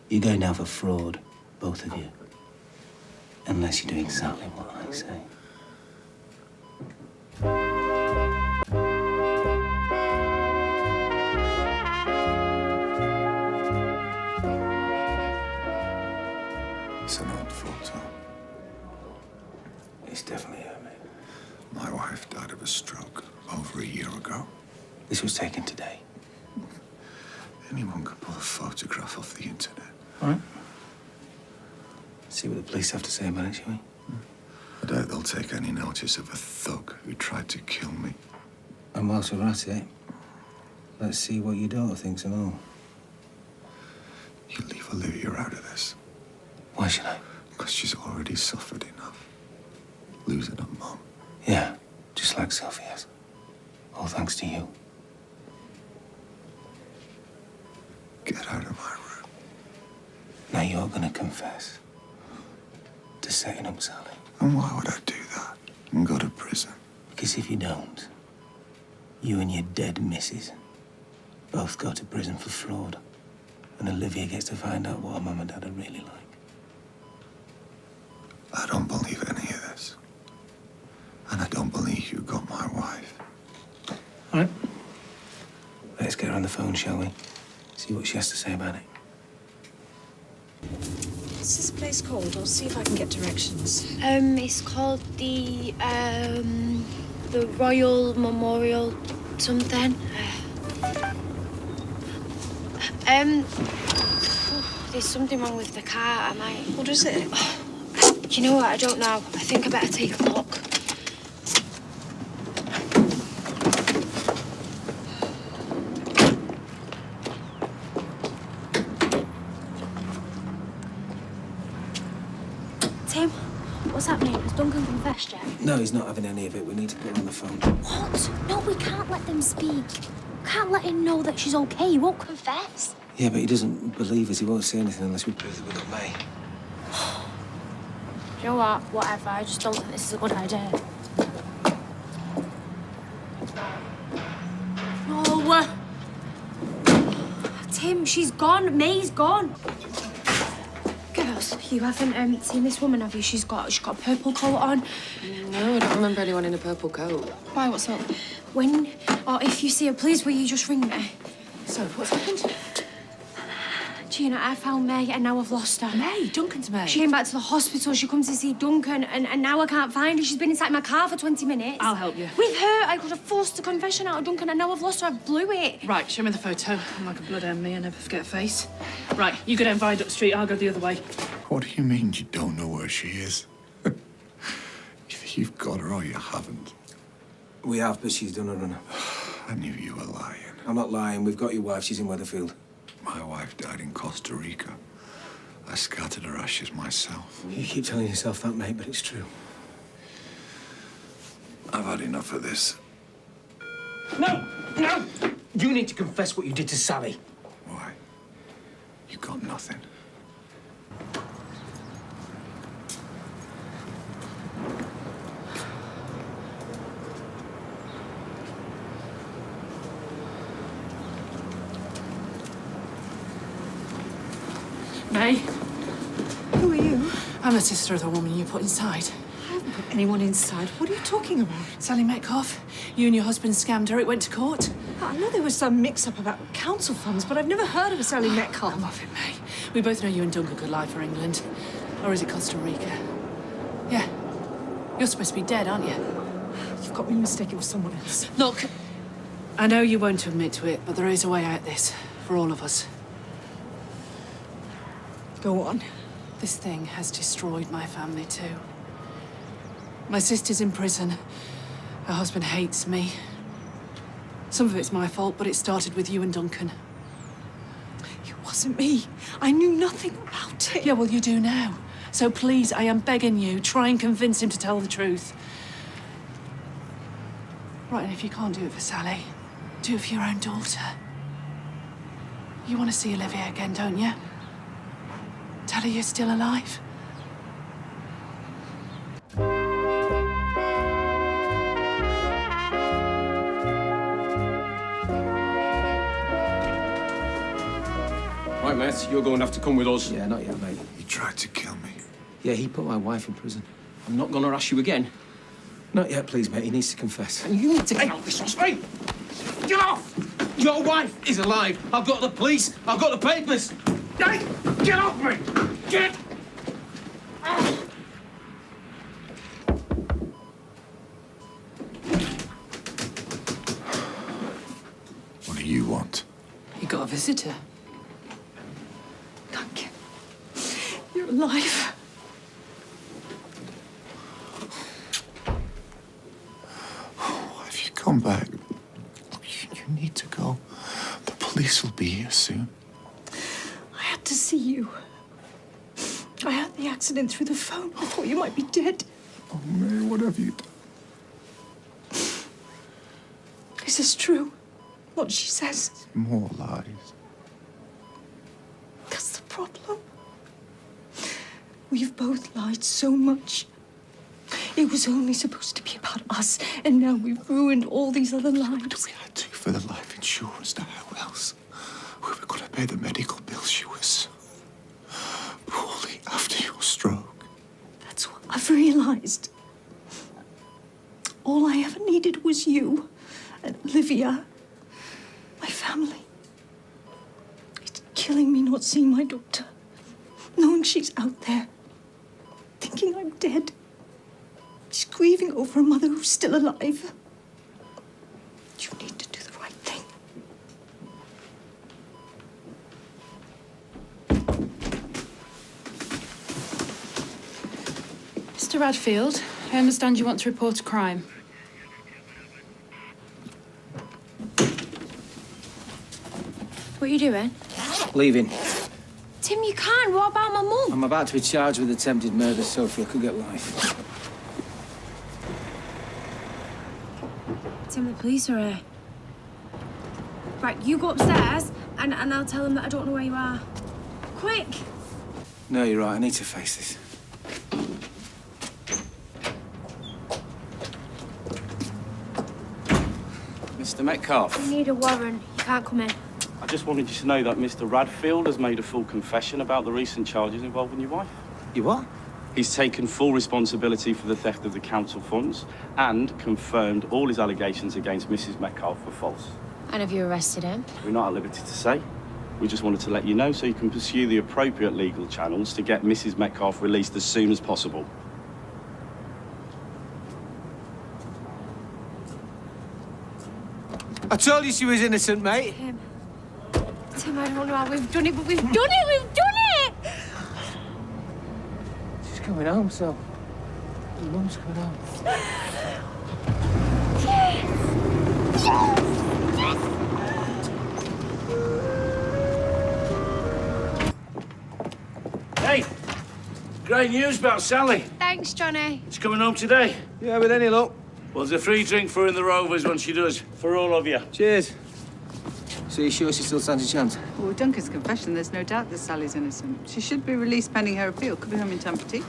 You're going down for fraud, both of you. Unless you do exactly what I say. It's an old photo. It's definitely her, mate. My wife died of a stroke over a year ago. This was taken today. Anyone could pull a photograph off the internet. All right. See what the police have to say about it, shall we? I doubt they'll take any notice of a thug who tried to kill me. And whilst we're at it, let's see what your daughter thinks and all. You leave Olivia out of this. Why should I? Because she's already suffered enough. Losing her mum. Yeah, just like Sophie has. All thanks to you. Get out of my room. Now you're gonna confess to setting up Sally. And why would I do that and go to prison? Because if you don't, you and your dead missus both go to prison for fraud. And Olivia gets to find out what her mum and dad are really like. I don't believe any of this. And I don't believe you got my wife. All right. Let's get her on the phone, shall we? See what she has to say about it. What's this place called? I'll see if I can get directions. It's called the Royal Memorial something. There's something wrong with the car. I might. What is it? You know what? I don't know. I think I better take a look. Tim, what's happening? Has Duncan confessed yet? No, he's not having any of it. We need to put her on the phone. What? No, we can't let them speak. Can't let him know that she's okay. He won't confess. Yeah, but he doesn't believe us. He won't say anything unless we prove that we got May. You know what? Whatever. I just don't think this is a good idea. No. Tim, she's gone. May's gone. Girls, you haven't seen this woman, have you? She's got a purple coat on. No, I don't remember anyone in a purple coat. Why? What's up? When or if you see her, please will you just ring me? So, what's happened? Gina, I found May and now I've lost her. May? Duncan's May? She came back to the hospital. She come to see Duncan and now I can't find her. She's been inside my car for 20 minutes. I'll help you. With her, I could have forced a confession out of Duncan and now I've lost her. I blew it. Right, show me the photo. I'm like a bloodhound me. I never forget a face. Right, you go down Viaduct Street. I'll go the other way. What do you mean you don't know where she is? Either you've got her or you haven't. We have, but she's done a runner. I knew you were lying. I'm not lying. We've got your wife. She's in Weatherfield. My wife died in Costa Rica. I scattered her ashes myself. You keep telling yourself that, mate, but it's true. I've had enough of this. No! No! You need to confess what you did to Sally. Why? You've got nothing. May? Who are you? I'm the sister of the woman you put inside. I haven't put anyone inside. What are you talking about? Sally Metcalf. You and your husband scammed her. It went to court. I know there was some mix-up about council funds, but I've never heard of a Sally Metcalf. Come off it, May. We both know you and Duncan could lie for England. Or is it Costa Rica? Yeah. You're supposed to be dead, aren't you? You've got me mistaken for someone else. Look, I know you won't admit to it, but there is a way out of this. For all of us. Go on. This thing has destroyed my family too. My sister's in prison. Her husband hates me. Some of it's my fault, but it started with you and Duncan. It wasn't me. I knew nothing about it. Yeah, well, you do now. So please, I am begging you, try and convince him to tell the truth. Right, and if you can't do it for Sally, do it for your own daughter. You want to see Olivia again, don't you? Tell her you're still alive. Right, mate, you're going to have to come with us. Yeah, not yet, mate. He tried to kill me. Yeah, he put my wife in prison. I'm not going to ask you again. Not yet, please, mate. He needs to confess. And you need to get out of this house, mate! Get off! Your wife is alive. I've got the police. I've got the papers. Hey, get off me! Get off! What do you want? You got a visitor. Duncan, you're alive. Why have you come back? You need to go. The police will be here soon. I had to see you. I heard the accident through the phone. I thought you might be dead. Oh, May, what have you done? Is this true? What she says? More lies. That's the problem. We've both lied so much. It was only supposed to be about us, and now we've ruined all these other lives. We had to for the life insurance. Now, how else? We were going to pay the medical bills. She was poorly after your stroke. That's what I've realised. All I ever needed was you and Olivia, my family. It's killing me not seeing my daughter, knowing she's out there, thinking I'm dead. She's grieving over a mother who's still alive. You need to do the right thing. Mr. Radfield, I understand you want to report a crime. What are you doing? Leaving. Tim, you can't. What about my mum? I'm about to be charged with attempted murder, Sophie. I could get life. Tim, the police are here. Right, you go upstairs and I'll tell them that I don't know where you are. Quick! No, you're right. I need to face this. Mr. Metcalf. You need a warrant. You can't come in. I just wanted you to know that Mr. Radfield has made a full confession about the recent charges involving your wife. You what? He's taken full responsibility for the theft of the council funds and confirmed all his allegations against Mrs. Metcalf were false. And have you arrested him? We're not at liberty to say. We just wanted to let you know so you can pursue the appropriate legal channels to get Mrs. Metcalf released as soon as possible. I told you she was innocent, mate. Tim, I don't know how we've done it, but we've done it! We've done it! She's coming home, so. Your mum's coming home. Hey! Great news about Sally. Thanks, Johnny. She's coming home today. Yeah, with any luck. Well, there's a free drink for her in the Rovers when she does. For all of you. Cheers. So you sure she still stands a chance? Well, with Duncan's confession, there's no doubt that Sally's innocent. She should be released pending her appeal. Could be home in time for tea.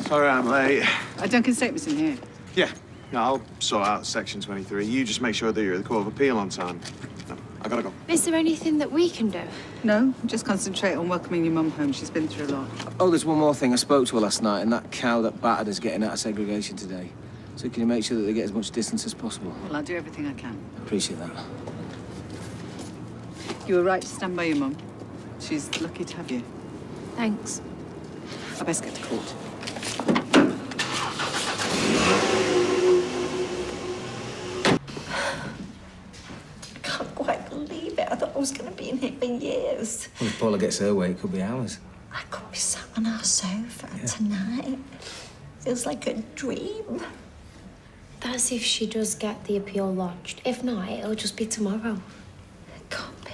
Sorry I'm late. Duncan's statement's in here. Yeah, no, I'll sort out Section 23. You just make sure that you're at the Court of Appeal on time. No, I gotta go. Is there anything that we can do? No, just concentrate on welcoming your mum home. She's been through a lot. Oh, there's one more thing. I spoke to her last night, and that cow that battered is getting out of segregation today. So can you make sure that they get as much distance as possible? Well, I'll do everything I can. Appreciate that. You were right to stand by your mum. She's lucky to have you. Thanks. I best get to court. I can't quite believe it. I thought I was going to be in here for years. Well, if Paula gets her way, it could be ours. I could be sat on our sofa tonight. Feels like a dream. That's if she does get the appeal lodged. If not, it'll just be tomorrow. It can't be.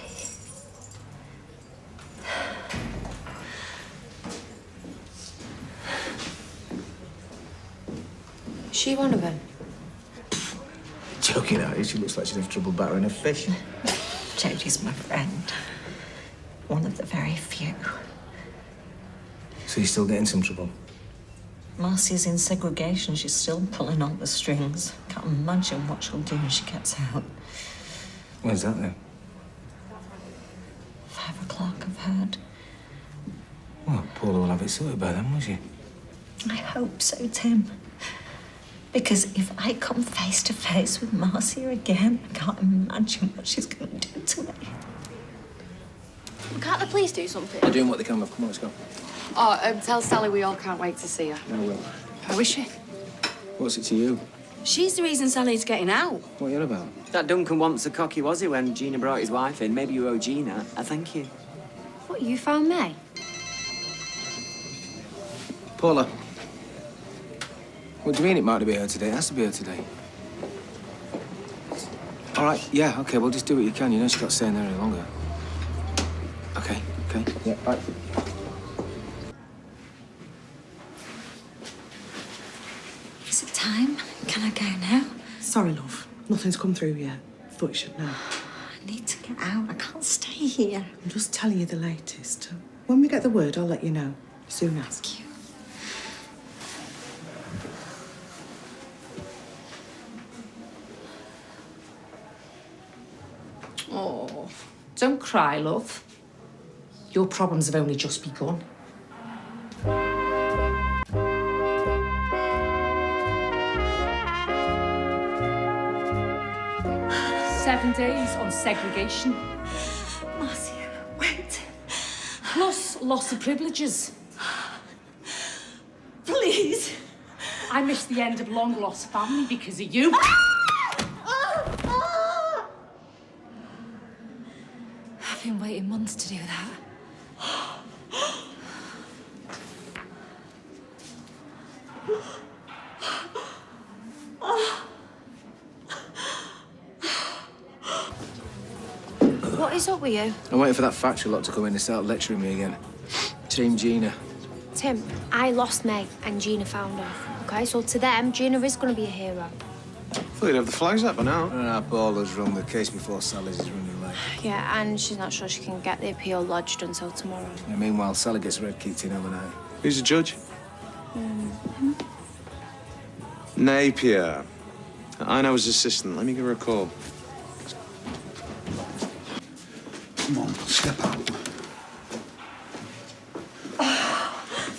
Is she one of them? Joking at you, she looks like she'd have trouble battering a fish. Jodie's my friend. One of the very few. So you're still getting some trouble? Marcy's in segregation. She's still pulling on the strings. Can't imagine what she'll do when she gets out. When's that then? 5 o'clock, I've heard. Well, Paula will have it sorted by then, won't she? I hope so, Tim. Because if I come face to face with Marcy again, I can't imagine what she's going to do to me. Can't the police do something? They're doing what they can, love. Come on, let's go. Oh, tell Sally we all can't wait to see her. I will. How is she? What's it to you? She's the reason Sally's getting out. What are you on about? That Duncan wants a cocky, was he, when Gina brought his wife in? Maybe you owe Gina a thank you. What, you found me? Paula. What do you mean it might be her today? It has to be her today. All right, yeah, okay, well, just do what you can. You know she's not staying there any longer. Okay, yeah, bye. Is it time? Can I go now? Sorry, love. Nothing's come through yet. Thought you should know. I need to get out. I can't stay here. I'm just telling you the latest. When we get the word, I'll let you know. Soon as. Thank you. Oh, don't cry, love. Your problems have only just begun. "7 days on segregation. Marcia, wait. Plus loss of privileges. Please. I missed the end of long-lost family because of you. I've been waiting months to do that. What is up with you? I'm waiting for that factory lot to come in and start lecturing me again. Team Gina. Tim, I lost Meg and Gina found her. Okay, so to them, Gina is going to be a hero. I thought you'd have the flags up by now. No, Paula's run. The case before Sally's is running late. Yeah, and she's not sure she can get the appeal lodged until tomorrow. Yeah, meanwhile, Sally gets red kicked in overnight. Who's the judge? Napier. I know his assistant. Let me give her a call. Come on, step out.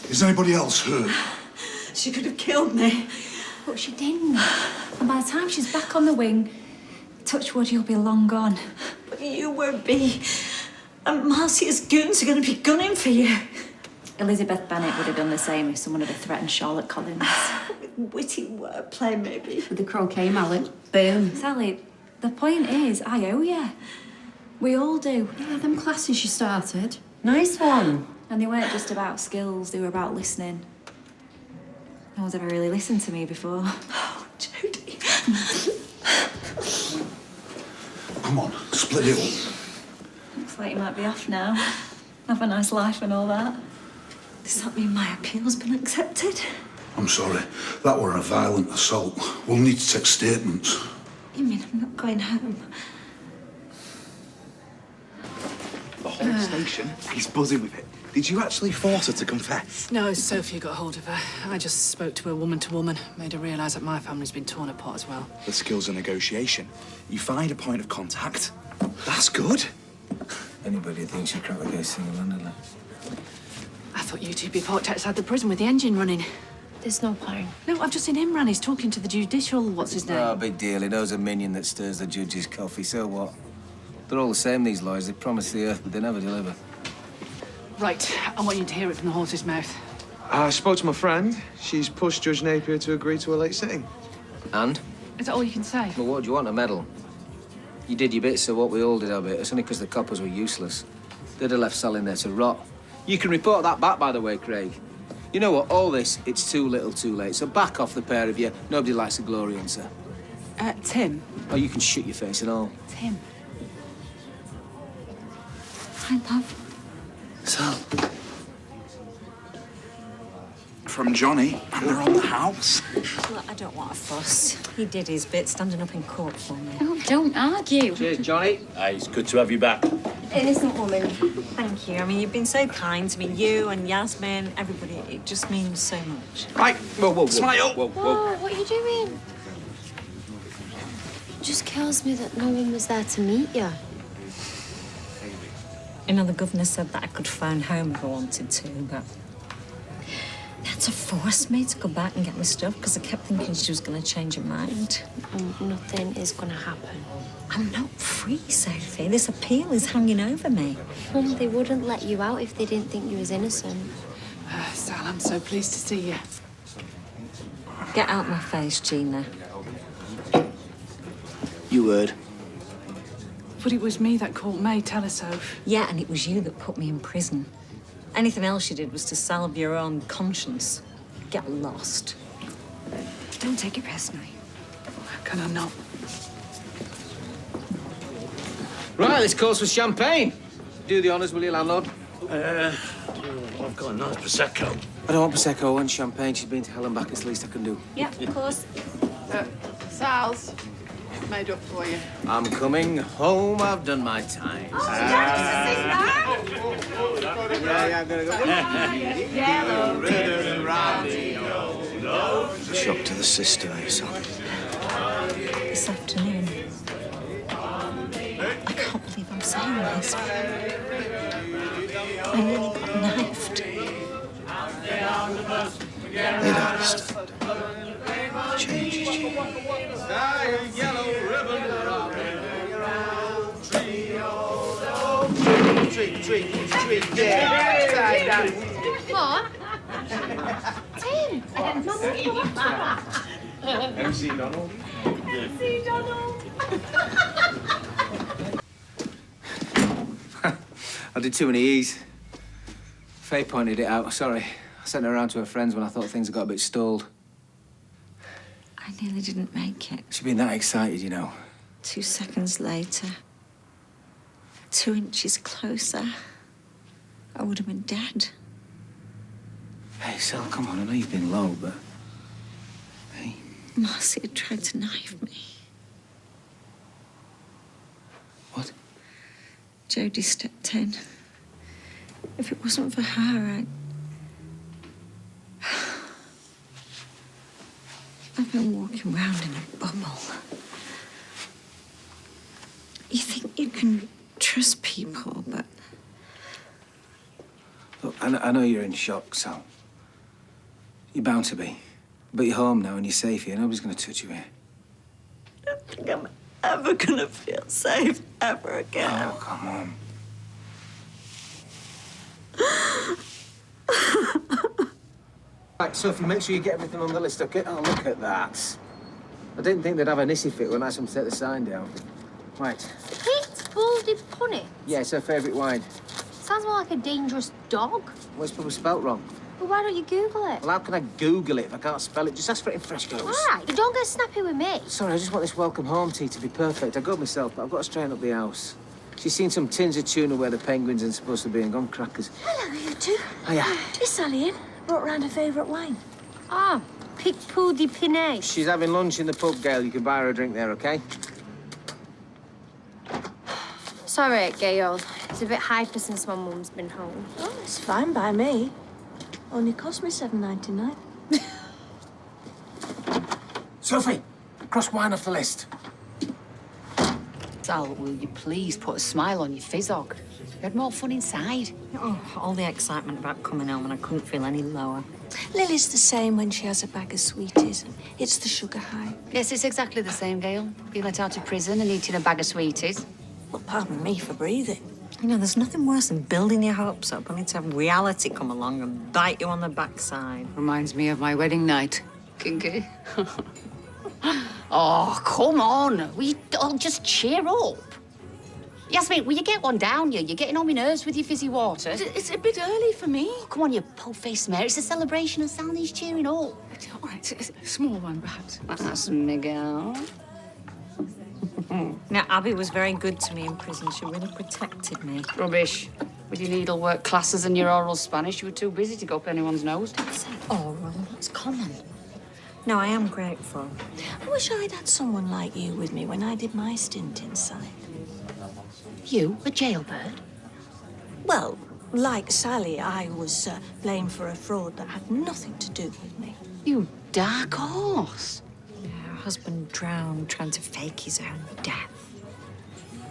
Is anybody else hurt? She could have killed me. But she didn't. And by the time she's back on the wing, touch wood, you'll be long gone. But you won't be. And Marcia's goons are going to be gunning for you. Elizabeth Bennet would have done the same if someone had threatened Charlotte Collins. With witty wordplay, maybe. With the croquet mallet. Boom. Sally, the point is, I owe you. We all do. Yeah, them classes you started. Nice one. And they weren't just about skills, they were about listening. No one's ever really listened to me before. Oh, Jodie. Come on, split it up. Looks like you might be off now. Have a nice life and all that. Does that mean my appeal's been accepted? I'm sorry. That were a violent assault. We'll need to take statements. You mean I'm not going home? whole station is buzzing with it. Did you actually force her to confess? No, Sophie got hold of her. I just spoke to her woman to woman, made her realise that my family's been torn apart as well. The skills of negotiation. You find a point of contact. That's good. Anybody thinks you crack the case single-handedly. I thought you two'd be parked outside the prison with the engine running. There's no plan. No, I've just seen Imran. He's talking to the judicial... What's his name? Oh, big deal. He knows a minion that stirs the judge's coffee. So what? They're all the same, these lawyers. They promise the earth, but they never deliver. Right, I want you to hear it from the horse's mouth. I spoke to my friend. She's pushed Judge Napier to agree to a late sitting. And? Is that all you can say? Well, what do you want, a medal? You did your bit, so what? We all did our bit. It's only because the coppers were useless. They'd have left Sal in there to rot. You can report that back, by the way, Craig. You know what? All this, it's too little, too late. So back off the pair of you. Nobody likes a glory hunter. Tim. Oh, you can shoot your face and all. Tim. I love Sal. From Johnny, and they're on the house. Look, I don't want a fuss. He did his bit, standing up in court for me. Oh, don't argue. Cheers, Johnny. Hey, it's good to have you back. Innocent woman. Thank you. I mean, you've been so kind to me. You and Yasmin, everybody. It just means so much. Right. Whoa. Smile. Whoa, what are you doing? It just kills me that no one was there to meet you. You know, the governor said that I could phone home if I wanted to, but they had to force me to go back and get my stuff because I kept thinking she was going to change her mind. Nothing is going to happen. I'm not free, Sophie. This appeal is hanging over me. Mum, they wouldn't let you out if they didn't think you was innocent. Sal, I'm so pleased to see you. Get out my face, Gina. You heard. But it was me that caught May, tell her, Soph. Yeah, and it was you that put me in prison. Anything else you did was to salve your own conscience. Get lost. Don't take it personally. How can I not? Right, this calls for champagne. Do the honours, will you, landlord? I've got a nice Prosecco. I don't want Prosecco, I want champagne. She's been to hell and back. It's the least I can do. Yeah, of course. Sal's made up for you. I'm coming home. I've done my time. Oh, Dad, Yeah, I'm gonna go. Shock to the system, eh, son? This afternoon. I can't believe I'm saying this. I nearly got knifed. They don't understand. Changes you. Treat, yeah. What? Tim! MC Donald. MC Donald! I did too many E's. Faye pointed it out. Sorry. I sent her around to her friends when I thought things had got a bit stalled. I nearly didn't make it. She'd been that excited, you know. 2 seconds later, 2 inches closer, I would have been dead. Hey, Sal, come on. I know you've been low, but... Hey. Marcy had tried to knife me. What? Jodie stepped in. If it wasn't for her, I've been walking around in a bubble. You think you can trust people, but... Look, I know you're in shock, Sal. You're bound to be. But you're home now and you're safe here. Nobody's going to touch you here. I don't think I'm ever going to feel safe ever again. Oh, come on. Right, Sophie, make sure you get everything on the list, OK? Oh, look at that. I didn't think they'd have an issy fit when I asked them to take the sign down. Right. Pete's Baldy Punny? Yeah, it's her favourite wine. Sounds more like a dangerous dog. Well, it's probably spelt wrong. Well, why don't you Google it? Well, how can I Google it if I can't spell it? Just ask for it in Fresh Goes. All right, you don't get snappy with me. Sorry, I just want this welcome home tea to be perfect. I got myself, but I've got to straighten up the house. She's seen some tins of tuna where the penguins aren't supposed to be and gone crackers. Hello, you two. Hiya. Is Sally in? Brought round her favourite wine. Ah, Pic Pou de Pinay. She's having lunch in the pub, Gail. You can buy her a drink there, OK? Sorry, Gail. It's a bit hyper since my mum's been home. Oh, it's fine by me. Only cost me $7.99. Sophie, cross wine off the list. Sal, will you please put a smile on your fizzog? You had more fun inside. Oh, all the excitement about coming home and I couldn't feel any lower. Lily's the same when she has a bag of sweeties. It's the sugar high. Yes, it's exactly the same, Gail. Being let out of prison and eating a bag of sweeties. Well, pardon me for breathing. You know, there's nothing worse than building your hopes up only to have reality come along and bite you on the backside. Reminds me of my wedding night. Kinky. Oh, come on. We all just cheer up. Yasmin, will you get one down you? You're getting on my nerves with your fizzy water. It's a bit early for me. Oh, come on, you po-faced mare. It's a celebration and Sal needs cheering up. All right, a small one, perhaps. That's Miguel. Now, Abby was very good to me in prison. She really protected me. Rubbish. With your needlework classes and your oral Spanish, you were too busy to go up anyone's nose. Don't say oral. That's common. No, I am grateful. I wish I'd had someone like you with me when I did my stint inside. You, a jailbird? Well, like Sally, I was blamed for a fraud that had nothing to do with me. You dark horse. Yeah, her husband drowned trying to fake his own death.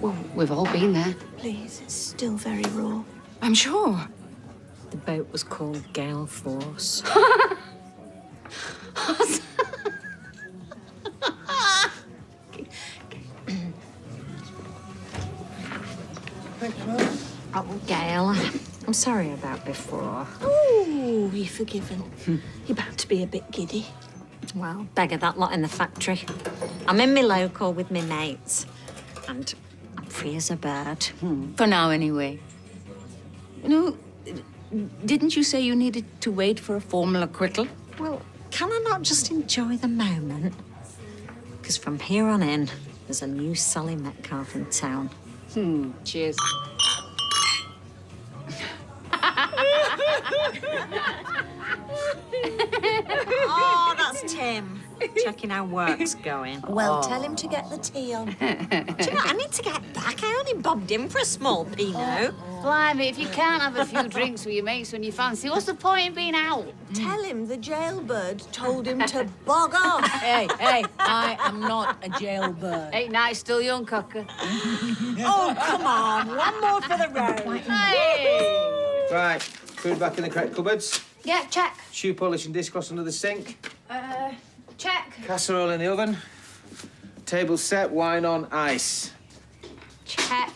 Well, we've all been there. Please, it's still very raw. I'm sure. The boat was called Gale Force. Oh, Gail, I'm sorry about before. Oh, you're forgiven. You're bound to be a bit giddy. Well, beggar that lot in the factory. I'm in my local with my mates. And I'm free as a bird. For now, anyway. You know, didn't you say you needed to wait for a formal acquittal? Well, can I not just enjoy the moment? Because from here on in, there's a new Sally Metcalf in town. Cheers. Oh, that's Tim. Checking how work's going. Well, tell him to get the tea on. Do you know, I need to get back. I only bobbed in for a small Pinot. Blimey, if you can't have a few drinks with your mates when you fancy, what's the point in being out? Tell him the jailbird told him to bog off. Hey, I am not a jailbird. 8 nights, still young, cocker. Oh, come on. One more for the road. Hey! Right, food back in the correct cupboards. Yeah, check. Shoe polish and discloths under the sink. Check. Casserole in the oven. Table set, wine on ice. Check,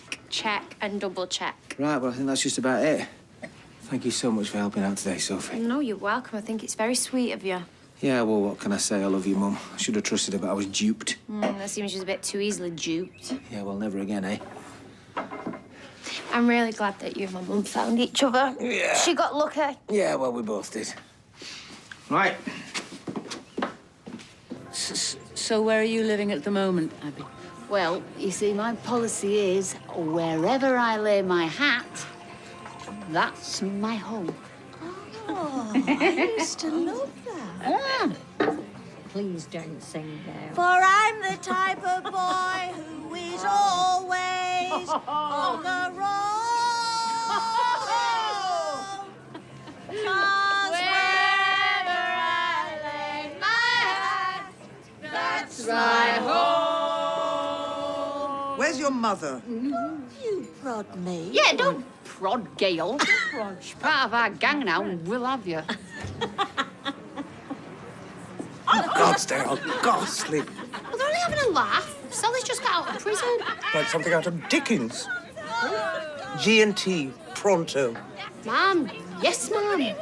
and double check. Right, well, I think that's just about it. Thank you so much for helping out today, Sophie. No, you're welcome. I think it's very sweet of you. Yeah, well, what can I say? I love you, Mum. I should have trusted her, but I was duped. That seems just a bit too easily duped. Yeah, well, never again, eh? I'm really glad that you and my mum found each other. Yeah. She got lucky. Yeah, well, we both did. Right. So where are you living at the moment, Abby? Well, you see, my policy is wherever I lay my hat, that's my home. Oh, I used to love that. Please don't sing there. For I'm the type of boy who is always on the road. 'Cause wherever I lay my hat, that's my home. Where's your mother? You prod me. Yeah, don't prod Gail. She's part of our gang now, and we'll have you. Gods, they are ghastly. Well, they're only having a laugh. Sally's just got out of prison. Like something out of Dickens. G&T, pronto. Mum. Yes, Mum. Whoa,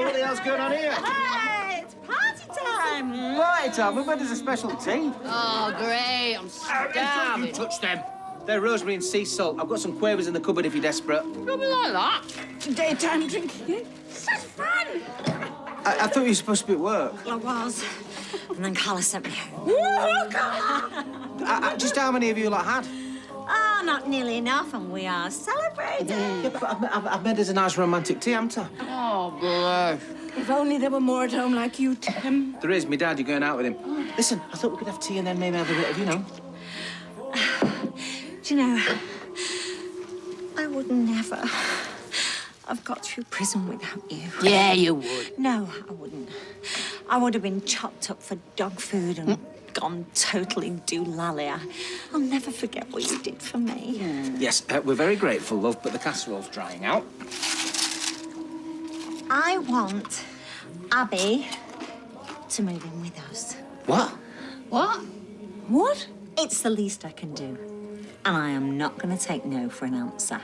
what the hell's going on here? Hey, it's party time. Party time? We went as a special tea. Oh, great. I'm starving. You touch them. They're rosemary and sea salt. I've got some quavers in the cupboard if you're desperate. Don't be like that. Daytime drinking. Such fun. I thought you were supposed to be at work. I was. And then Carla sent me home. Just how many have you lot had? Oh, not nearly enough, and we are celebrating. Yeah, but I've made us a nice romantic tea, haven't I? Oh, bless. If only there were more at home like you, Tim. There is. My dad, you're going out with him. Listen, I thought we could have tea and then maybe have a bit of, you know. Do you know, I would never have got through prison without you. Yeah, you would. No, I wouldn't. I would have been chopped up for dog food and gone totally doolally. I'll never forget what you did for me. Yes, we're very grateful, love, but the casserole's drying out. I want Abby to move in with us. What? What? What? It's the least I can do. And I am not going to take no for an answer.